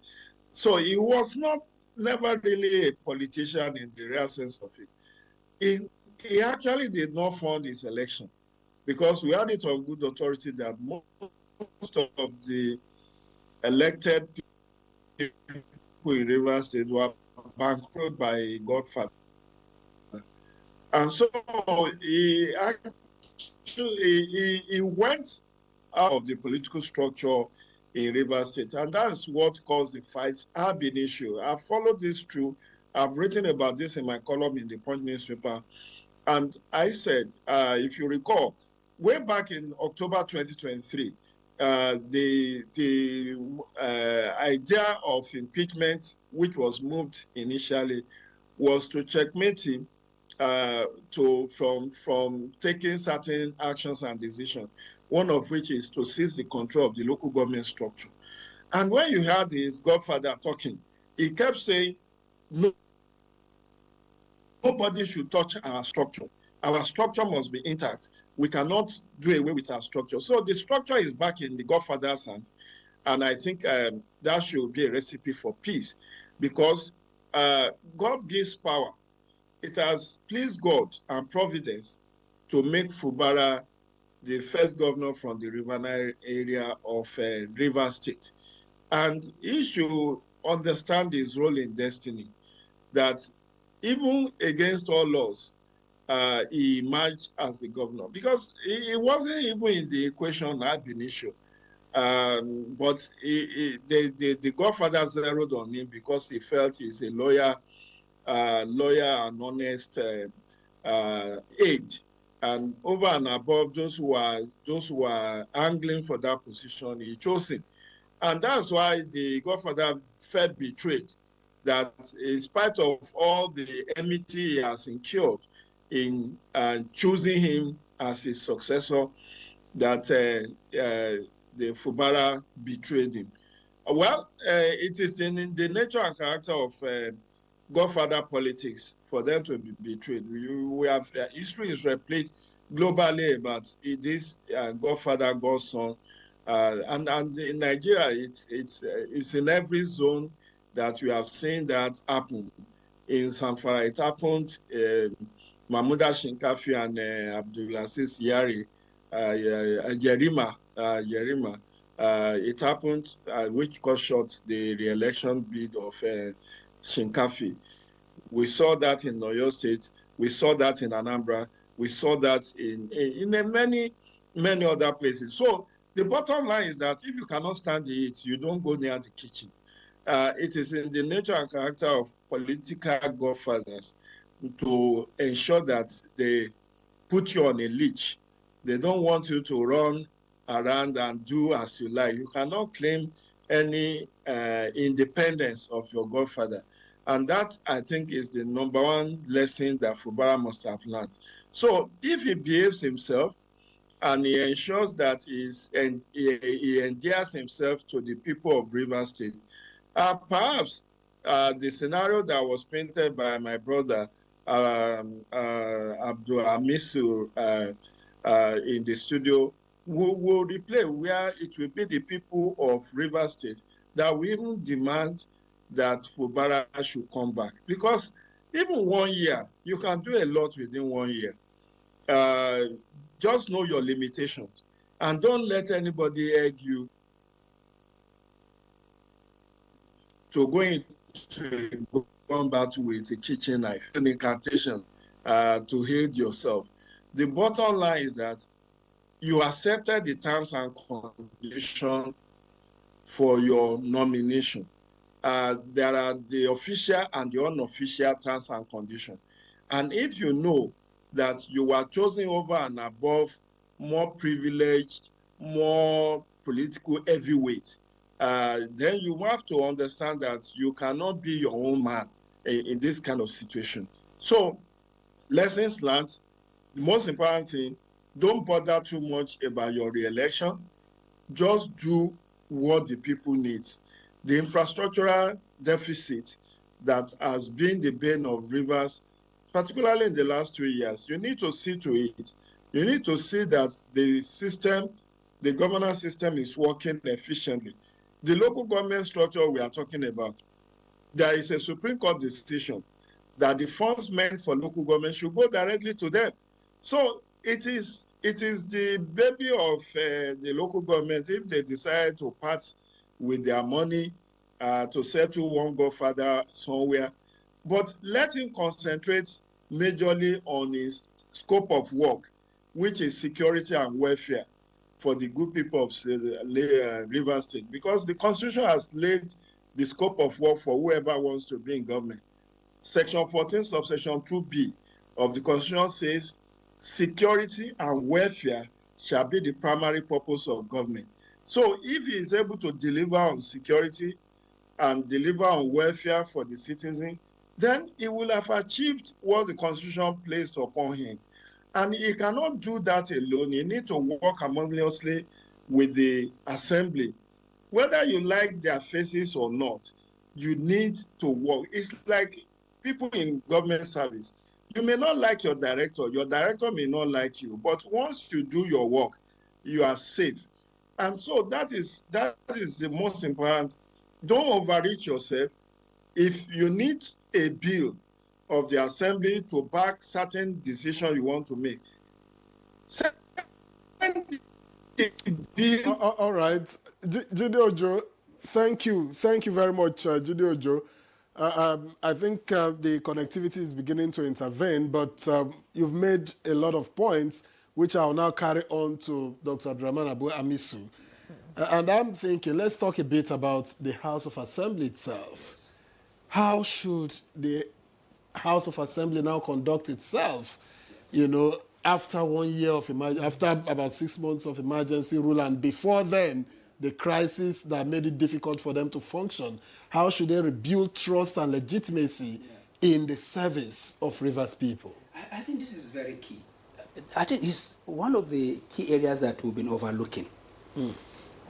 So he was never really a politician in the real sense of it. He actually did not fund his election, because we had it on good authority that most of the elected people in Rivers State were bankrupted by Godfather. And so he went out of the political structure in Rivers State, and that's what caused the fights ab initio. I've followed this through. I've written about this in my column in the Punch newspaper. And I said, if you recall, way back in October 2023, the idea of impeachment, which was moved initially, was to checkmate him from taking certain actions and decisions, one of which is to seize the control of the local government structure. And when you heard his godfather talking, he kept saying, no, nobody should touch our structure. Our structure must be intact. We cannot do away with our structure. So the structure is back in the Godfather's hand. And I think that should be a recipe for peace, because God gives power. It has pleased God and Providence to make Fubara the first governor from the Riverine area of Rivers State. And he should understand his role in destiny, that even against all laws, he emerged as the governor, because he wasn't even in the equation ab initio. But the Godfather zeroed on him because he felt he's a lawyer and honest aide. And over and above those who are angling for that position, he chose him. And that's why the Godfather felt betrayed, that in spite of all the enmity he has incurred in choosing him as his successor, that the Fubara betrayed him. Well, it is in the nature and character of Godfather politics for them to be betrayed. We have history is replete globally about this Godfather, Godson, and in Nigeria, it's in every zone that we have seen that happen. In Zamfara, it happened. Mahmouda Shinkafi and Abdulaziz Yari, Yerima. It happened, which cut short the re-election bid of Shinkafi. We saw that in Oyo State. We saw that in Anambra. We saw that in many other places. So the bottom line is that if you cannot stand the heat, you don't go near the kitchen. It is in the nature and character of political godfathers to ensure that they put you on a leash. They don't want you to run around and do as you like. You cannot claim any independence of your godfather. And that, I think, is the number one lesson that Fubara must have learned. So if he behaves himself and he ensures that he endears himself to the people of Rivers State. Perhaps the scenario that was painted by my brother Abdul Amisu in the studio will replay, where it will be the people of Rivers State that will even demand that Fubara should come back. Because even 1 year, you can do a lot within 1 year. Just know your limitations and don't let anybody egg you to go into a gun battle with a kitchen knife, an incantation to aid yourself. The bottom line is that you accepted the terms and conditions for your nomination. There are the official and the unofficial terms and conditions. And if you know that you were chosen over and above more privileged, more political heavyweight, then you have to understand that you cannot be your own man in this kind of situation. So, lessons learned, the most important thing, don't bother too much about your re-election. Just do what the people need. The infrastructural deficit that has been the bane of Rivers, particularly in the last 2 years, you need to see to it. You need to see that the system, the governance system is working efficiently. The local government structure we are talking about, there is a Supreme Court decision that the funds meant for local government should go directly to them. So it is the baby of the local government if they decide to part with their money to settle one godfather somewhere. But let him concentrate majorly on his scope of work, which is security and welfare for the good people of Rivers State, because the Constitution has laid the scope of work for whoever wants to be in government. Section 14, subsection 2B of the Constitution says, security and welfare shall be the primary purpose of government. So if he is able to deliver on security and deliver on welfare for the citizen, then he will have achieved what the Constitution placed upon him. And he cannot do that alone. He needs to work harmoniously with the assembly. Whether you like their faces or not, you need to work. It's like people in government service. You may not like your director may not like you, but once you do your work, you are safe. And so that is the most important. Don't overreach yourself. If you need a bill of the assembly to back certain decisions you want to make, send a bill. All right. Judy Ojo, thank you very much, Judy Ojo. I think the connectivity is beginning to intervene, but you've made a lot of points, which I'll now carry on to Dr. Abdurrahman Abu Amisu. And I'm thinking, let's talk a bit about the House of Assembly itself. Yes. How should the House of Assembly now conduct itself, after 1 year of after about 6 months of emergency rule, and before then, the crisis that made it difficult for them to function? How should they rebuild trust and legitimacy in the service of Rivers people? I think this is very key. I think it's one of the key areas that we've been overlooking.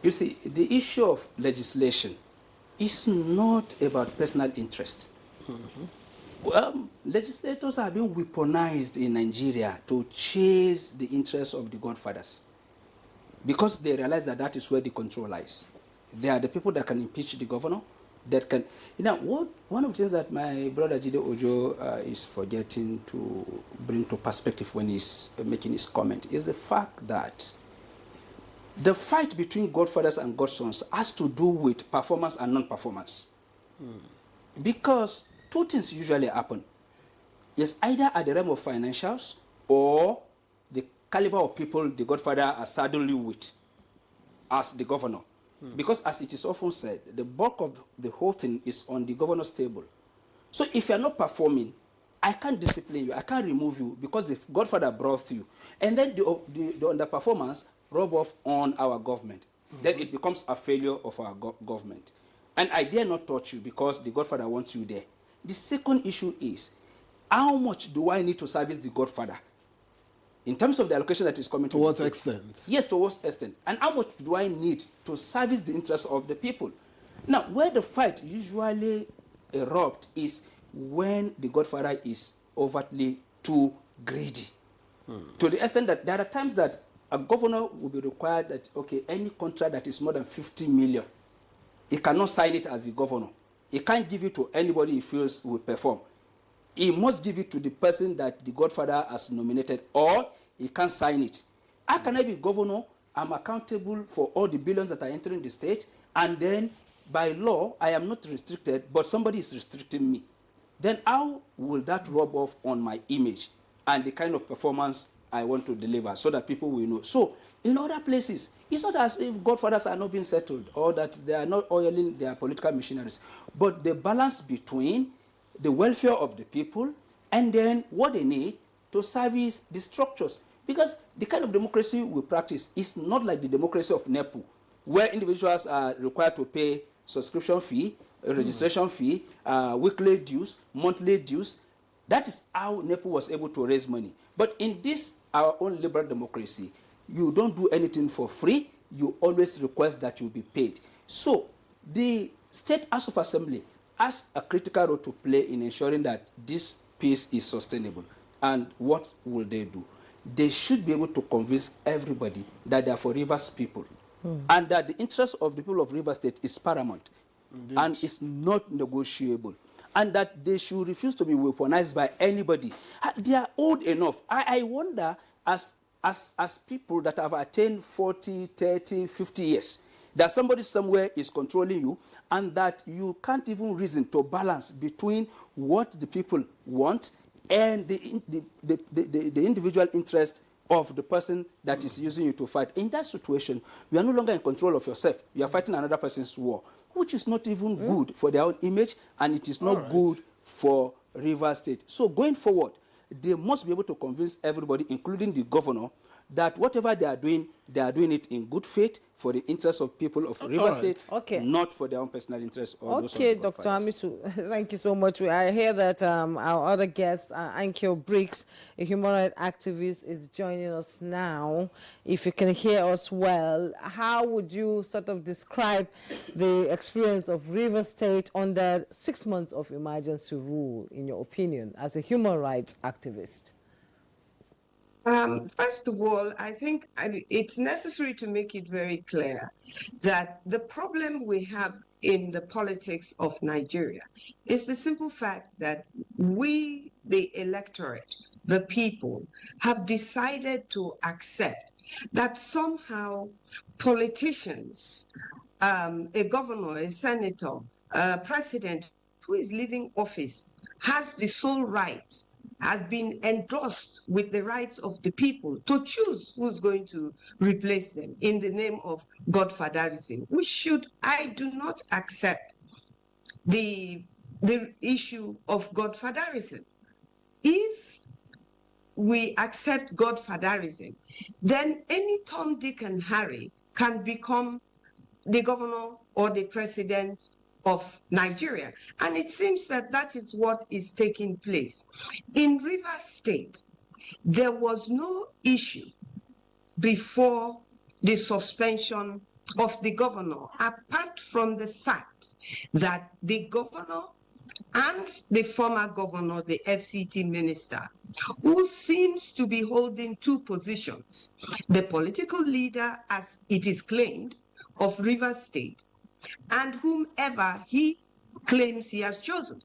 You see, the issue of legislation is not about personal interest. Well, legislators are being weaponized in Nigeria to chase the interests of the godfathers, because they realize that is where the control lies. They are the people that can impeach the governor, that can... one of the things that my brother Jide Ojo is forgetting to bring to perspective when he's making his comment is the fact that the fight between godfathers and godsons has to do with performance and non-performance. Because two things usually happen. It's either at the realm of financials or the caliber of people the godfather are saddled with as the governor. Because as it is often said, the bulk of the whole thing is on the governor's table. So if you're not performing, I can't discipline you, I can't remove you because the godfather brought you. And then the underperformance rub off on our government. Then it becomes a failure of our government. And I dare not touch you because the godfather wants you there. The second issue is, how much do I need to service the godfather? in terms of the allocation that is coming to what the state. extent? Yes, to what extent? And how much do I need to service the interests of the people? Now, where the fight usually erupts is when the godfather is overtly too greedy. To the extent that there are times that a governor will be required that, okay, any contract that is more than 50 million, he cannot sign it as the governor. He can't give it to anybody he feels will perform. He must give it to the person that the godfather has nominated, or he can't sign it. How can I be governor? I'm accountable for all the billions that are entering the state, and then by law, I am not restricted, but somebody is restricting me. Then how will that rub off on my image and the kind of performance I want to deliver so that people will know? So in other places, it's not as if godfathers are not being settled or that they are not oiling their political machineries, but the balance between the welfare of the people and then what they need to service the structures. Because the kind of democracy we practice is not like the democracy of NEPU, where individuals are required to pay subscription fee, registration fee, weekly dues, monthly dues. That is how NEPU was able to raise money. But in this, our own liberal democracy, you don't do anything for free. You always request that you be paid. So the State House of Assembly has a critical role to play in ensuring that this peace is sustainable. And what will they do? They should be able to convince everybody that they are for Rivers people and that the interest of the people of Rivers State is paramount. Indeed. And it's not negotiable. And that they should refuse to be weaponized by anybody. They are old enough. I wonder, as people that have attained 40, 30, 50 years, that somebody somewhere is controlling you and that you can't even reason to balance between what the people want and the individual interest of the person that is using you to fight. In that situation, you are no longer in control of yourself. You are fighting another person's war, which is not even good for their own image, and it is not good for Rivers State. So going forward, they must be able to convince everybody, including the governor, that whatever they are doing it in good faith for the interests of people of Rivers State, not for their own personal interests. Or okay, Dr. Hamisu, thank you so much. I hear that our other guest, Ankyo Briggs, a human rights activist, is joining us now. If you can hear us well, how would you sort of describe the experience of Rivers State under 6 months of emergency rule, in your opinion, as a human rights activist? First of all, I think it's necessary to make it very clear that the problem we have in the politics of Nigeria is the simple fact that we, the electorate, the people, have decided to accept that somehow politicians, a governor, a senator, a president who is leaving office has the sole right, has been endorsed with the rights of the people to choose who's going to replace them in the name of godfatherism. I do not accept the issue of godfatherism. If we accept godfatherism, then any Tom, Dick, and Harry can become the governor or the president of Nigeria. And it seems that that is what is taking place. In Rivers State, there was no issue before the suspension of the governor, apart from the fact that the governor and the former governor, the FCT minister, who seems to be holding two positions, the political leader, as it is claimed, of Rivers State, and whomever he claims he has chosen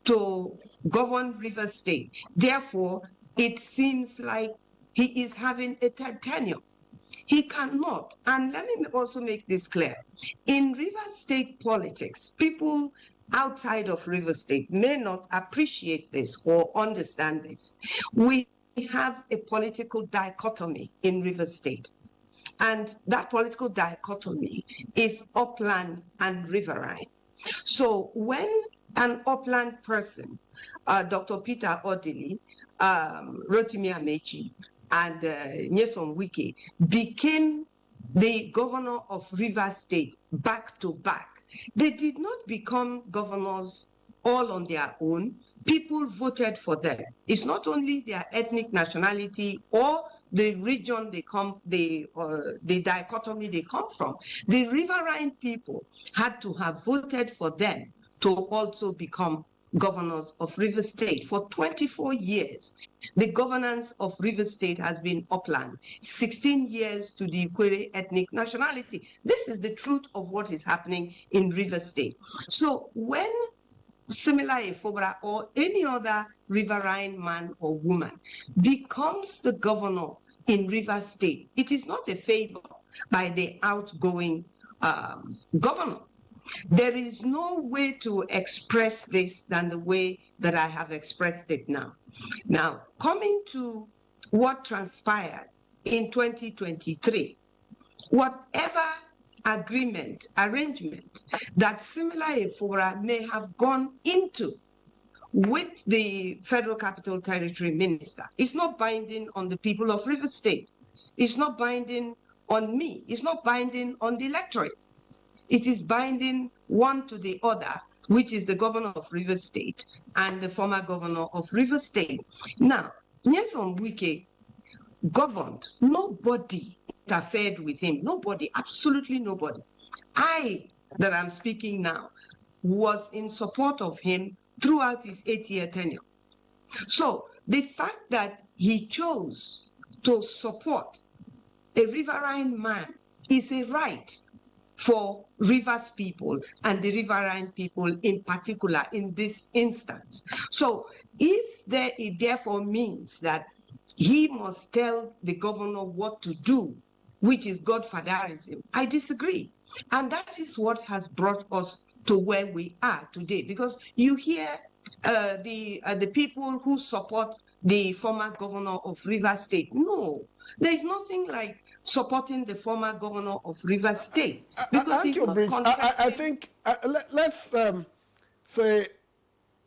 to govern Rivers State. Therefore, it seems like he is having a third tenure. He cannot, and let me also make this clear, in Rivers State politics, people outside of Rivers State may not appreciate this or understand this. We have a political dichotomy in Rivers State. And that political dichotomy is upland and riverine. So when an upland person, Dr. Peter Odili, Rotimi Amechi, and Nyesom Wike became the governor of Rivers State back to back, they did not become governors all on their own, people voted for them. It's not only their ethnic nationality or the region they come, the dichotomy they come from. The riverine people had to have voted for them to also become governors of River State. For 24 years, the governance of River State has been upland, 16 years to the Ikwere ethnic nationality. This is the truth of what is happening in River State. So when Similar Efobra or any other riverine man or woman becomes the governor in River State, it is not a favor by the outgoing governor. There is no way to express this than the way that I have expressed it now. Now, coming to what transpired in 2023, whatever arrangement that Similar Efobra may have gone into with the Federal Capital Territory Minister, it's not binding on the people of River State. It's not binding on me. It's not binding on the electorate. It is binding one to the other, which is the governor of River State and the former governor of River State. Now, Nyesom Wike governed. Nobody interfered with him. Nobody, absolutely nobody. I, that I'm speaking now, was in support of him throughout his 8-year tenure. So the fact that he chose to support a riverine man is a right for Rivers people and the riverine people in particular in this instance. So if it therefore means that he must tell the governor what to do, which is godfatherism, I disagree. And that is what has brought us to where we are today. Because you hear the people who support the former governor of Rivers State. No, there is nothing like supporting the former governor of Rivers State. Because I think let's say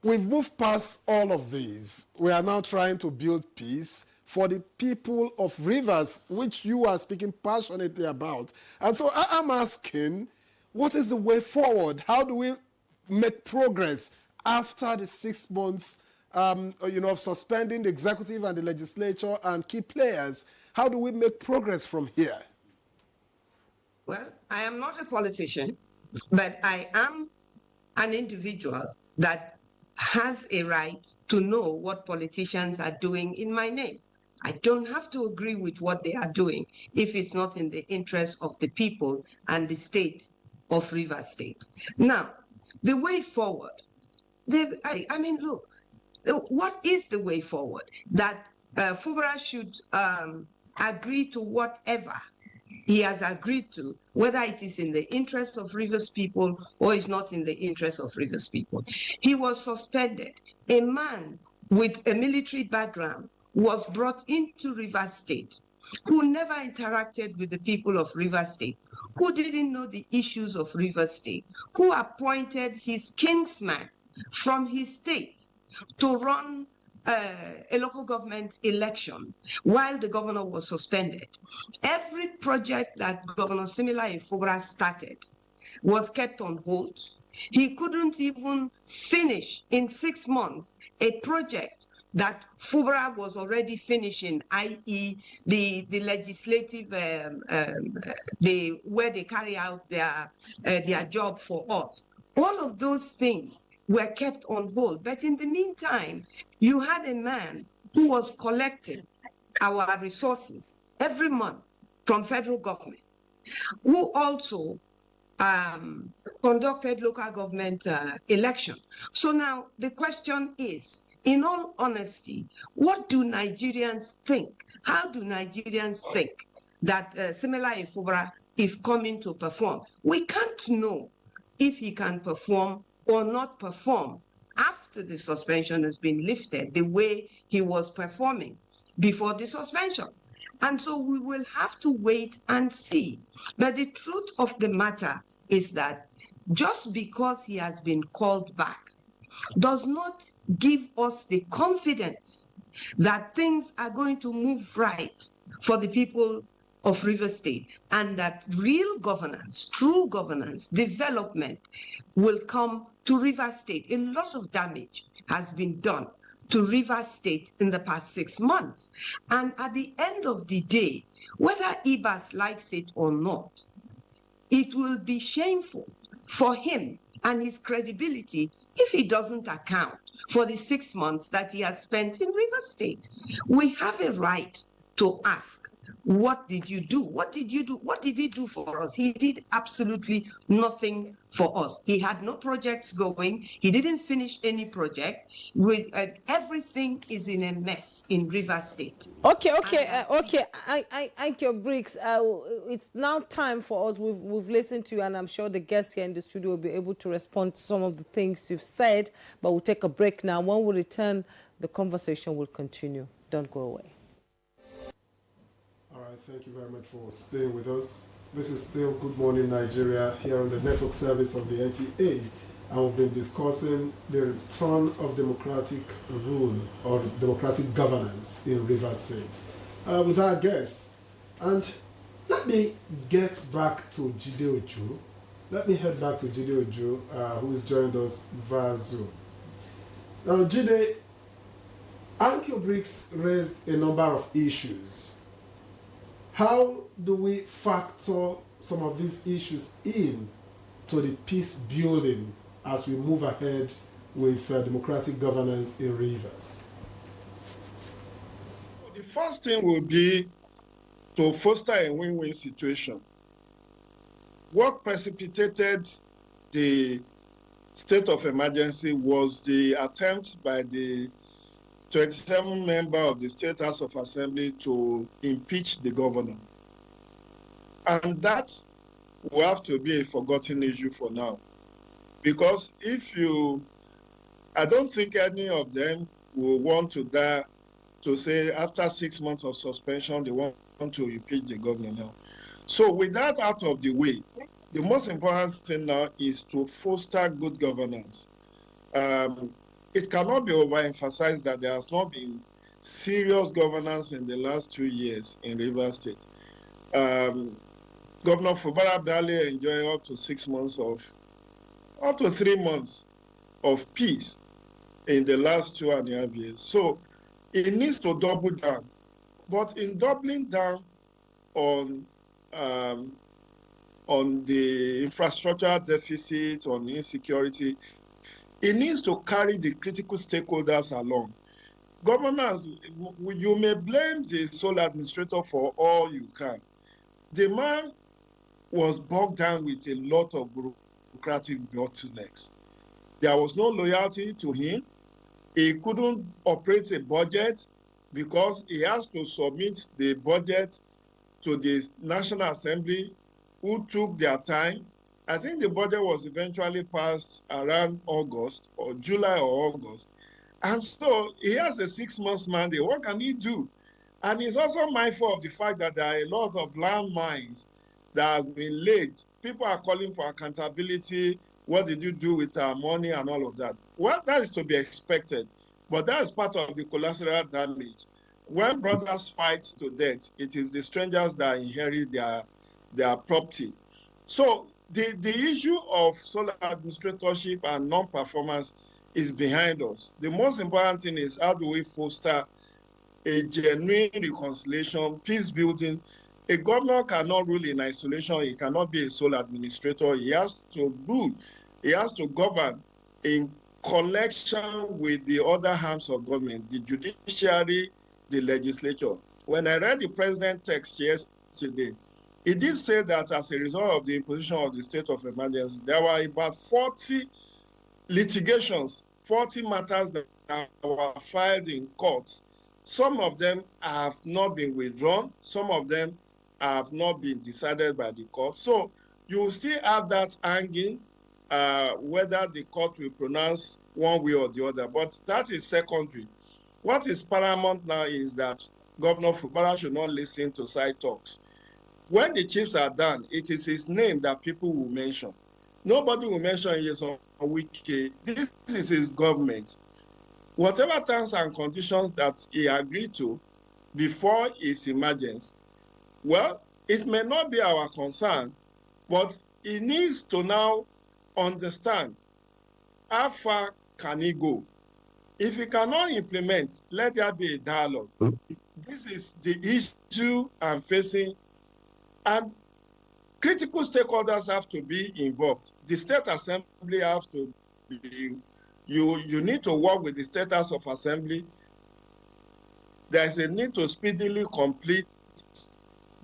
we've moved past all of these. We are now trying to build peace for the people of Rivers, which you are speaking passionately about. And so I'm asking, what is the way forward? How do we make progress after the 6 months of suspending the executive and the legislature and key players? How do we make progress from here? Well, I am not a politician, but I am an individual that has a right to know what politicians are doing in my name. I don't have to agree with what they are doing if it's not in the interest of the people and the state of Rivers State. Now, the way forward, look, what is the way forward? That Fubara should agree to whatever he has agreed to, whether it is in the interest of Rivers people or is not in the interest of Rivers people. He was suspended. A man with a military background was brought into Rivers State, who never interacted with the people of Rivers State, who didn't know the issues of Rivers State, who appointed his kinsman from his state to run a local government election while the governor was suspended. Every project that Governor Similar Efobra started was kept on hold. He couldn't even finish in 6 months a project that Fubara was already finishing, i.e. the legislative, where they carry out their job for us. All of those things were kept on hold. But in the meantime, you had a man who was collecting our resources every month from federal government, who also conducted local government election. So now the question is, in all honesty, what do Nigerians think? How do Nigerians think that Similar Efobra is coming to perform? We can't know if he can perform or not perform after the suspension has been lifted the way he was performing before the suspension. And so we will have to wait and see. But the truth of the matter is that just because he has been called back does not give us the confidence that things are going to move right for the people of River State, and that real governance, true governance, development will come to Rivers State. A lot of damage has been done to Rivers State in the past 6 months. And at the end of the day, whether Ibas likes it or not, it will be shameful for him and his credibility if he doesn't account for the 6 months that he has spent in Rivers State. We have a right to ask, what did you do? What did you do? What did he do for us? He did absolutely nothing for us. He had no projects going. He didn't finish any project. With everything is in a mess in Rivers State. Okay. Thank you, Briggs. It's now time for us. We've listened to you, and I'm sure the guests here in the studio will be able to respond to some of the things you've said. But we'll take a break now. When we return, the conversation will continue. Don't go away. All right, thank you very much for staying with us. This is still Good Morning Nigeria here on the network service of the NTA, and we've been discussing the return of democratic rule or democratic governance in Rivers State with our guests. And let me get back to Jide Ojo. Let me head back to Jide Ojo, who has joined us via Zoom. Now, Jide, Ankyo Briggs raised a number of issues. How do we factor some of these issues in to the peace building as we move ahead with democratic governance in Rivers? The first thing will be to foster a win-win situation. What precipitated the state of emergency was the attempt by the 27 members of the State House of Assembly to impeach the governor. And that will have to be a forgotten issue for now. Because I don't think any of them will want to say after 6 months of suspension, they want to impeach the governor now. So with that out of the way, the most important thing now is to foster good governance. It cannot be overemphasized that there has not been serious governance in the last 2 years in Rivers State. Governor Fubara Bale enjoyed up to 3 months of peace in the last 2.5 years. So it needs to double down. But in doubling down on the infrastructure deficit, on insecurity, it needs to carry the critical stakeholders along. Governors, you may blame the sole administrator for all you can. The man was bogged down with a lot of bureaucratic bottlenecks. There was no loyalty to him. He couldn't operate a budget because he has to submit the budget to the National Assembly, who took their time. I think the budget was eventually passed around August or July or August. And so he has a 6-month mandate. What can he do? And he's also mindful of the fact that there are a lot of landmines that have been laid. People are calling for accountability. What did you do with our money and all of that? Well, that is to be expected. But that is part of the collateral damage. When brothers fight to death, it is the strangers that inherit their property. So the issue of sole administratorship and non-performance is behind us. The most important thing is how do we foster a genuine reconciliation, peace building. A governor cannot rule in isolation. He cannot be a sole administrator. He has to rule. He has to govern in connection with the other arms of government, the judiciary, the legislature. When I read the president's text yesterday, he did say that as a result of the imposition of the state of emergency, there were about 40 litigations, 40 matters that were filed in courts. Some of them have not been withdrawn. Some of them have not been decided by the court. So you will still have that hanging, whether the court will pronounce one way or the other. But that is secondary. What is paramount now is that Governor Fubara should not listen to side talks. When the chiefs are done, it is his name that people will mention. Nobody will mention yes or Wike. This is his government. Whatever terms and conditions that he agreed to before his emergence, well, it may not be our concern, but he needs to now understand how far can he go? If he cannot implement, let there be a dialogue. This is the issue I'm facing, and critical stakeholders have to be involved. The State Assembly have to be, you need to work with the State House of Assembly. There's a need to speedily complete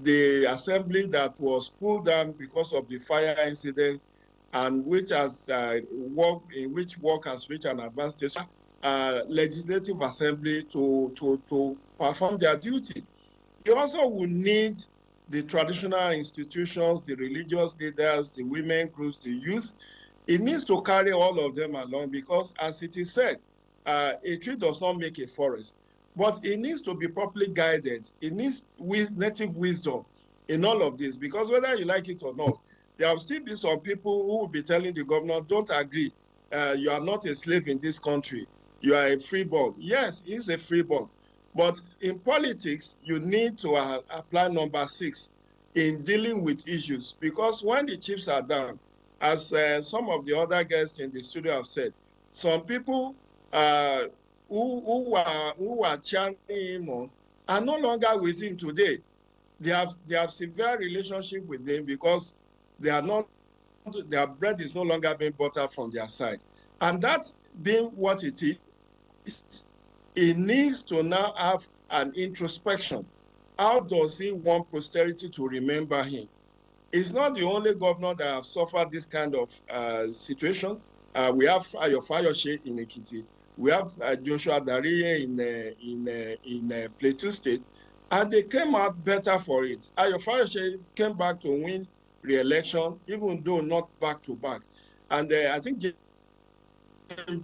the assembly that was pulled down because of the fire incident, and which has work has reached an advanced stage. Legislative Assembly to perform their duty. You also will need the traditional institutions, the religious leaders, the women groups, the youth. It needs to carry all of them along because, as it is said, a tree does not make a forest, but it needs to be properly guided. It needs native wisdom in all of this, because whether you like it or not, there will still be some people who will be telling the governor, don't agree. You are not a slave in this country. You are a freeborn. Yes, he's a freeborn. But in politics, you need to apply number 6 in dealing with issues. Because when the chips are down, as some of the other guests in the studio have said, some people who are chanting him on are no longer with him today. They have severe relationship with him because their bread is no longer being buttered from their side. And that being what it is, it needs to now have an introspection. How does he want posterity to remember him? It's not the only governor that has suffered this kind of situation. We have Fayose in Ekiti. We have Joshua Dariye in Plateau State, and they came out better for it. Fayose came back to win re-election, even though not back to back. And I think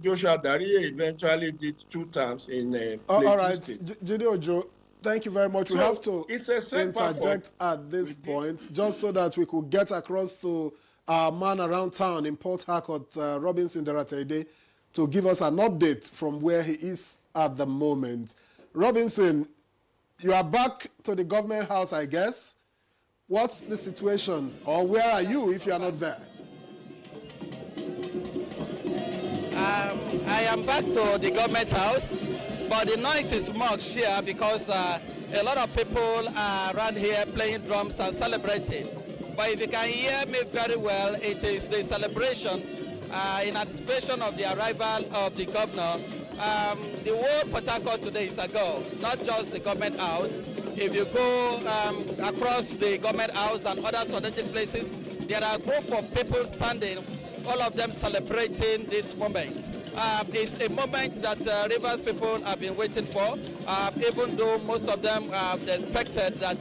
Joshua Dariye eventually did 2 terms in Plateau all right, State. Jide Ojo, thank you very much. So we have to interject at this point, just so that we could get across to our man around town in Port Harcourt, Robinson Daratede, to give us an update from where he is at the moment. Robinson, you are back to the government house, I guess. What's the situation, or where are you if you are not there? I am back to the government house, but the noise is much here because a lot of people are around here playing drums and celebrating. But if you can hear me very well, it is the celebration in anticipation of the arrival of the governor. The whole Port Harcourt today is a go, not just the government house. If you go across the government house and other strategic places, there are a group of people standing, all of them celebrating this moment. It's a moment that Rivers people have been waiting for, even though most of them expected that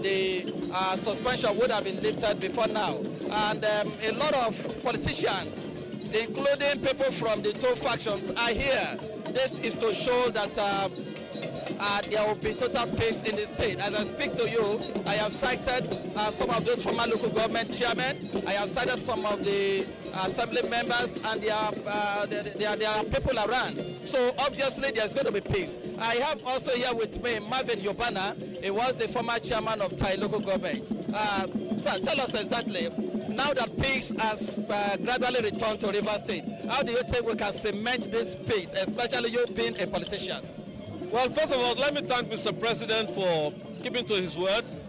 the suspension would have been lifted before now. And a lot of politicians, including people from the 2 factions, are here. This is to show that there will be total peace in the state. As I speak to you, I have cited some of those former local government chairmen. I have cited some of the assembly members, and there are people around. So obviously there's going to be peace. I have also here with me Marvin Yobana. He was the former chairman of Thai local government. So tell us exactly, now that peace has gradually returned to River State, how do you think we can cement this peace, especially you being a politician? Well, first of all, let me thank Mr. President for keeping to his words.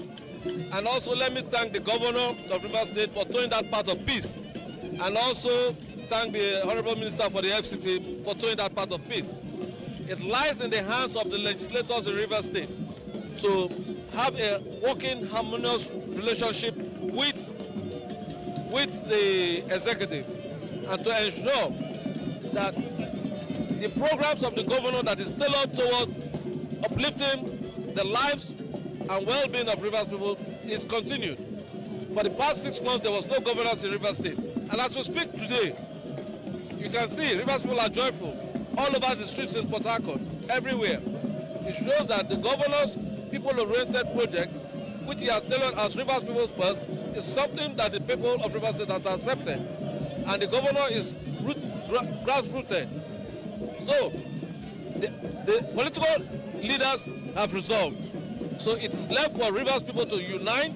And also let me thank the governor of River State for towing that part of peace. And also thank the Honorable Minister for the FCT for towing that part of peace. It lies in the hands of the legislators in River State to have a working, harmonious relationship with the executive and to ensure that the programs of the governor that is tailored toward uplifting the lives and well-being of Rivers people is continued. For the past 6 months, there was no governance in Rivers State. And as we speak today, you can see Rivers people are joyful all over the streets in Port Harcourt, everywhere. It shows that the governor's people-oriented project, which he has tailored as Rivers people first, is something that the people of Rivers State has accepted. And the governor is grassrooted. So, the political leaders have resolved. So it is left for Rivers people to unite,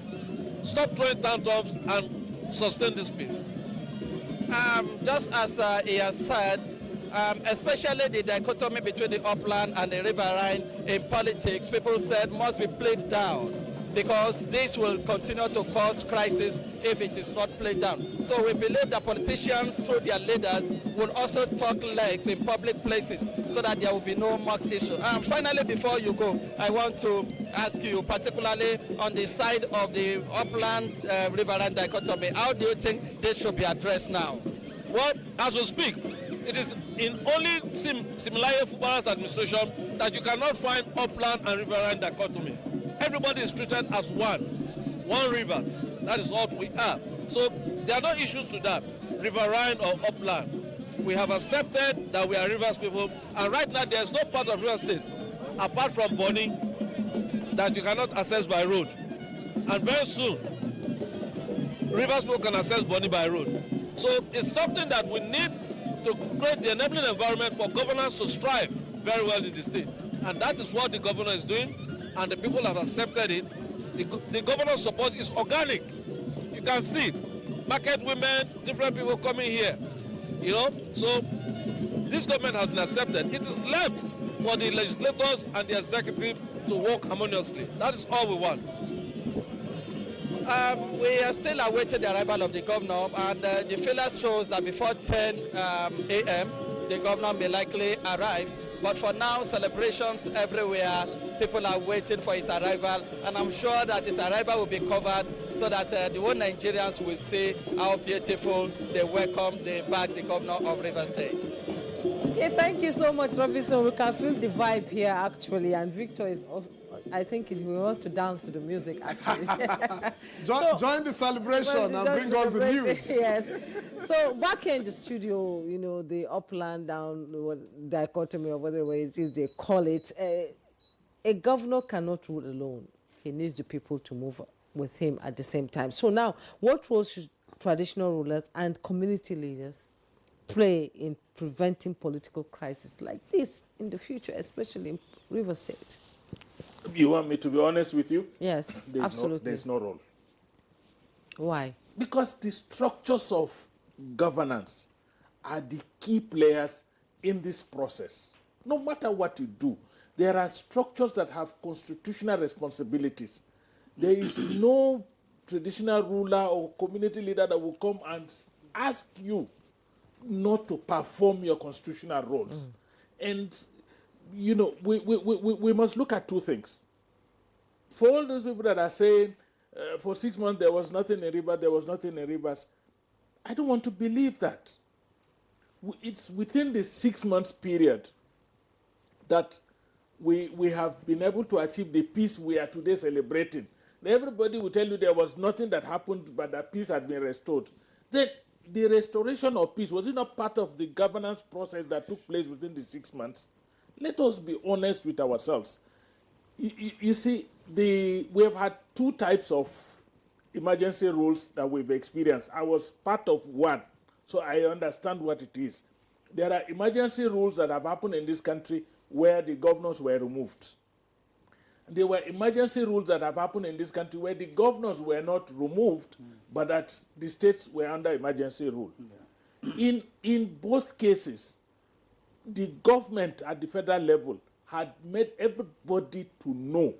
stop throwing tantrums, and sustain this peace. Just as he has said, especially the dichotomy between the upland and the riverine in politics, people said must be played down, because this will continue to cause crisis if it is not played down. So we believe that politicians, through their leaders, will also talk legs in public places so that there will be no much issue. Finally, before you go, I want to ask you, particularly on the side of the upland riverine dichotomy, how do you think this should be addressed now? Well, as we speak, it is in only Similaye Fubara's administration that you cannot find upland and riverine dichotomy. Everybody is treated as one rivers. That is what we are. So there are no issues to that, riverine or upland. We have accepted that we are rivers people, and right now there is no part of River State, apart from Bonny, that you cannot access by road. And very soon, rivers people can access Bonny by road. So it's something that we need to create the enabling environment for governance to strive very well in the state. And that is what the governor is doing, and the people have accepted it. The governor's support is organic. You can see market women, different people coming here. You know, so this government has been accepted. It is left for the legislators and the executive to work harmoniously. That is all we want. We are still awaiting the arrival of the governor, and the filler shows that before 10 a.m. the governor may likely arrive. But for now, celebrations everywhere. People are waiting for his arrival, and I'm sure that his arrival will be covered so that the whole Nigerians will see how beautiful they welcome, they back the governor of Rivers State. Okay, thank you so much, Robinson. We can feel the vibe here, actually, and Victor is also, I think he wants to dance to the music, actually. Join the celebration and bring us the news. Yes. So back here in the studio, you know, the upland down dichotomy, or whatever it is they call it, a governor cannot rule alone. He needs the people to move with him at the same time. So now, what roles should traditional rulers and community leaders play in preventing political crises like this in the future, especially in Rivers State? You want me to be honest with you? Yes, absolutely. There's no role. Why? Because the structures of governance are the key players in this process. No matter what you do, there are structures that have constitutional responsibilities. There is no traditional ruler or community leader that will come and ask you not to perform your constitutional roles. And, you know, we must look at two things. For all those people that are saying, for 6 months there was nothing in Rivers, there was nothing in Rivers, I don't want to believe that. It's within the 6 months period that we have been able to achieve the peace we are today celebrating. Everybody will tell you there was nothing that happened, but that peace had been restored. Then the restoration of peace, was it not part of the governance process that took place within the 6 months? Let us be honest with ourselves. You see, we have had two types of emergency rules that we've experienced. I was part of one, so I understand what it is. There are emergency rules that have happened in this country where the governors were removed. There were emergency rules that have happened in this country where the governors were not removed, but that the states were under emergency rule. Yeah. In both cases, the government at the federal level had made everybody to know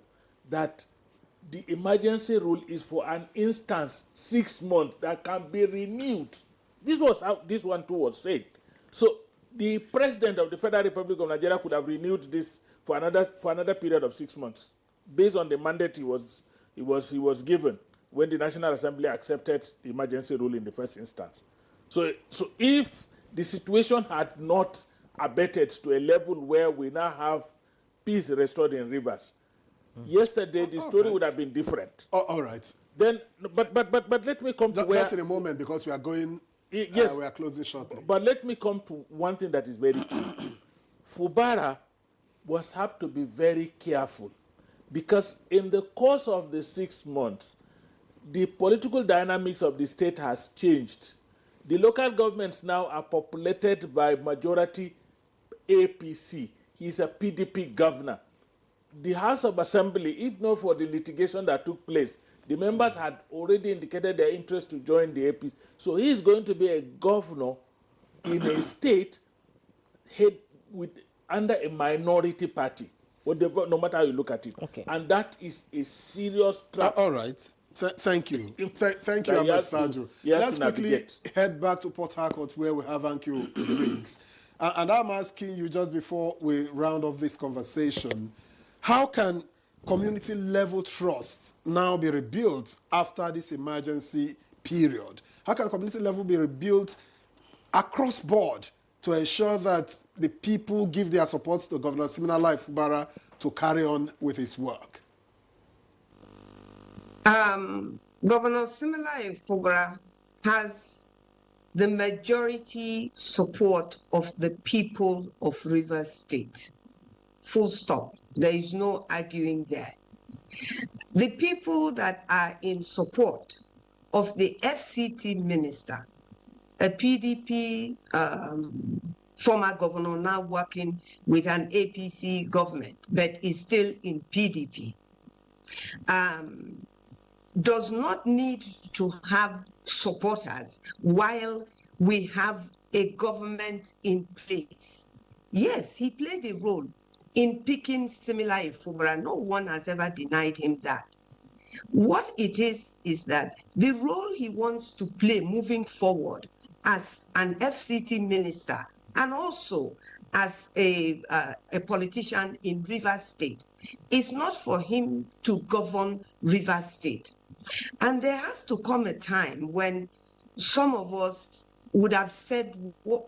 that the emergency rule is for an instance, 6 months, that can be renewed. This was how this one too was said. So the president of the Federal Republic of Nigeria could have renewed this for another period of 6 months, based on the mandate he was given when the National Assembly accepted the emergency rule in the first instance. So if the situation had not abated to a level where we now have peace restored in Rivers, yesterday the story would have been different. All right. Then, but let me come to where... Just in a moment, because we are going... Yes. We are closing shortly. But let me come to one thing that is very key. Fubara was have to be very careful, because in the course of the 6 months, the political dynamics of the state has changed. The local governments now are populated by majority APC. He's a PDP governor. The House of Assembly, if not for the litigation that took place, The members had already indicated their interest to join the APC. So he is going to be a governor in a state under a minority party, no matter how you look at it. Okay. And that is a serious trap. All right. Thank you. Thank you, Albert Sajo. Let's quickly head back to Port Harcourt, where we have Ankyo Briggs. And I'm asking you, just before we round off this conversation, how can community-level trust now be rebuilt after this emergency period? How can community level be rebuilt across board to ensure that the people give their support to Governor Siminala Ifubara to carry on with his work? Governor Siminala Ifubara has the majority support of the people of Rivers State. Full stop. There is no arguing there. The people that are in support of the FCT minister, a PDP former governor now working with an APC government, but is still in PDP, does not need to have supporters while we have a government in place. Yes, he played a role in picking Siminala Ifubara. No one has ever denied him that. What it is that the role he wants to play moving forward as an FCT minister and also as a politician in Rivers State is not for him to govern Rivers State. And there has to come a time when some of us would have said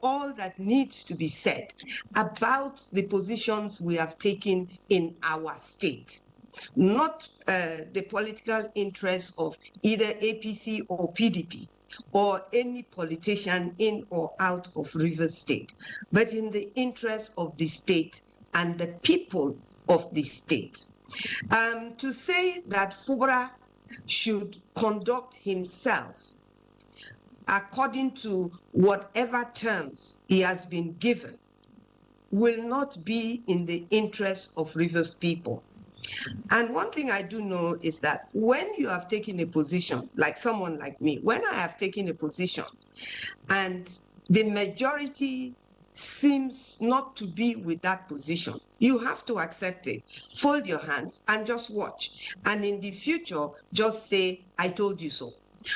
all that needs to be said about the positions we have taken in our state, not the political interests of either APC or PDP or any politician in or out of Rivers State, but in the interest of the state and the people of the state. To say that Fubara should conduct himself according to whatever terms he has been given will not be in the interest of Rivers people. And one thing I do know is that when you have taken a position, like someone like me, when I have taken a position and the majority seems not to be with that position, you have to accept it, fold your hands and just watch. And in the future, just say, I told you so.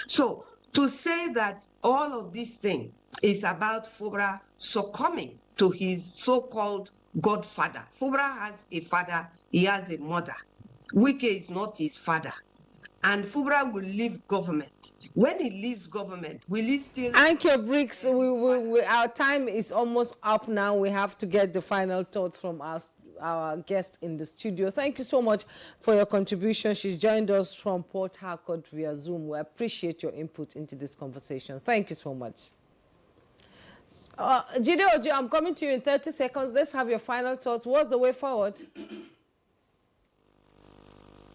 So to say that all of this thing is about Fubara succumbing to his so-called godfather. Fubara has a father, he has a mother. Wike is not his father. And Fubara will leave government. When he leaves government, will he still... Ankyo Briggs, our time is almost up now. We have to get the final thoughts from our guest in the studio. Thank you so much for your contribution. She's joined us from Port Harcourt via Zoom. We appreciate your input into this conversation. Thank you so much. Jide Ojo, I'm coming to you in 30 seconds. Let's have your final thoughts. What's the way forward?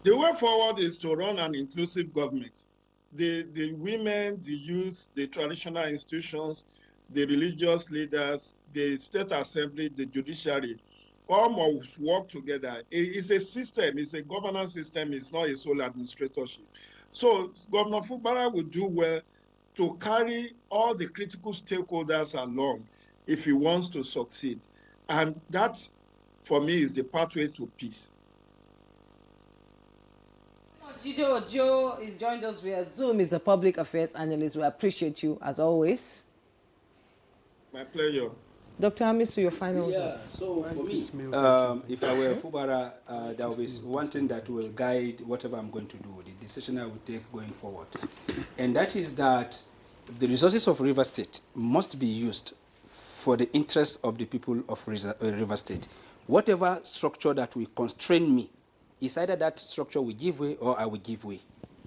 The way forward is to run an inclusive government. The women, the youth, the traditional institutions, the religious leaders, the state assembly, the judiciary, all must work together. It's a system, it's a governance system, it's not a sole administratorship. So Governor Fubara would do well to carry all the critical stakeholders along if he wants to succeed. And that, for me, is the pathway to peace. Jide Ojo is joined us via Zoom. He's a public affairs analyst. We appreciate you as always. My pleasure. Dr. Hamisu, your final thoughts. So for me, if I were Fubara, there will be one thing that will guide whatever I'm going to do, the decision I will take going forward. And that is that the resources of River State must be used for the interest of the people of River State. Whatever structure that will constrain me, is either that structure will give way or I will give way.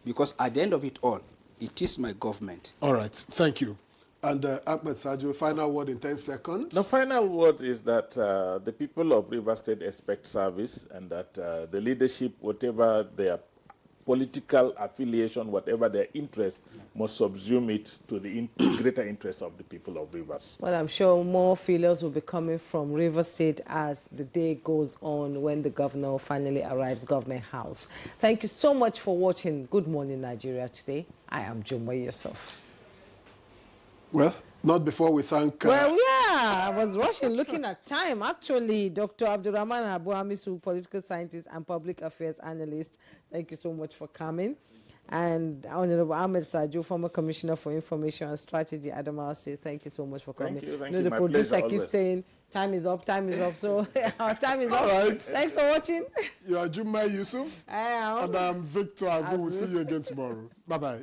Because at the end of it all, it is my government. All right, thank you. And Ahmed Sajo, final word in 10 seconds. The final word is that the people of River State expect service and that the leadership, whatever their political affiliation, whatever their interest, must subsume it to the greater interest of the people of Rivers. Well, I'm sure more feelers will be coming from Rivers State as the day goes on when the governor finally arrives Government House. Thank you so much for watching Good Morning Nigeria today. I am Jumwa Yusuf. Well, not before we thank... Well, yeah, I was rushing, looking at time. Actually, Dr. Abdurrahman Abu Hamisu, political scientist and public affairs analyst, thank you so much for coming. And Honorable Ahmed Sajo, former Commissioner for Information and Strategy, Adamawa State, thank you so much for coming. Thank you. The My producer pleasure, keeps always. saying, time is up, so our time is up. All right. Thanks for watching. You are Jumma Yusuf. I am. And I'm Victor Azu. We'll see you again tomorrow. Bye-bye.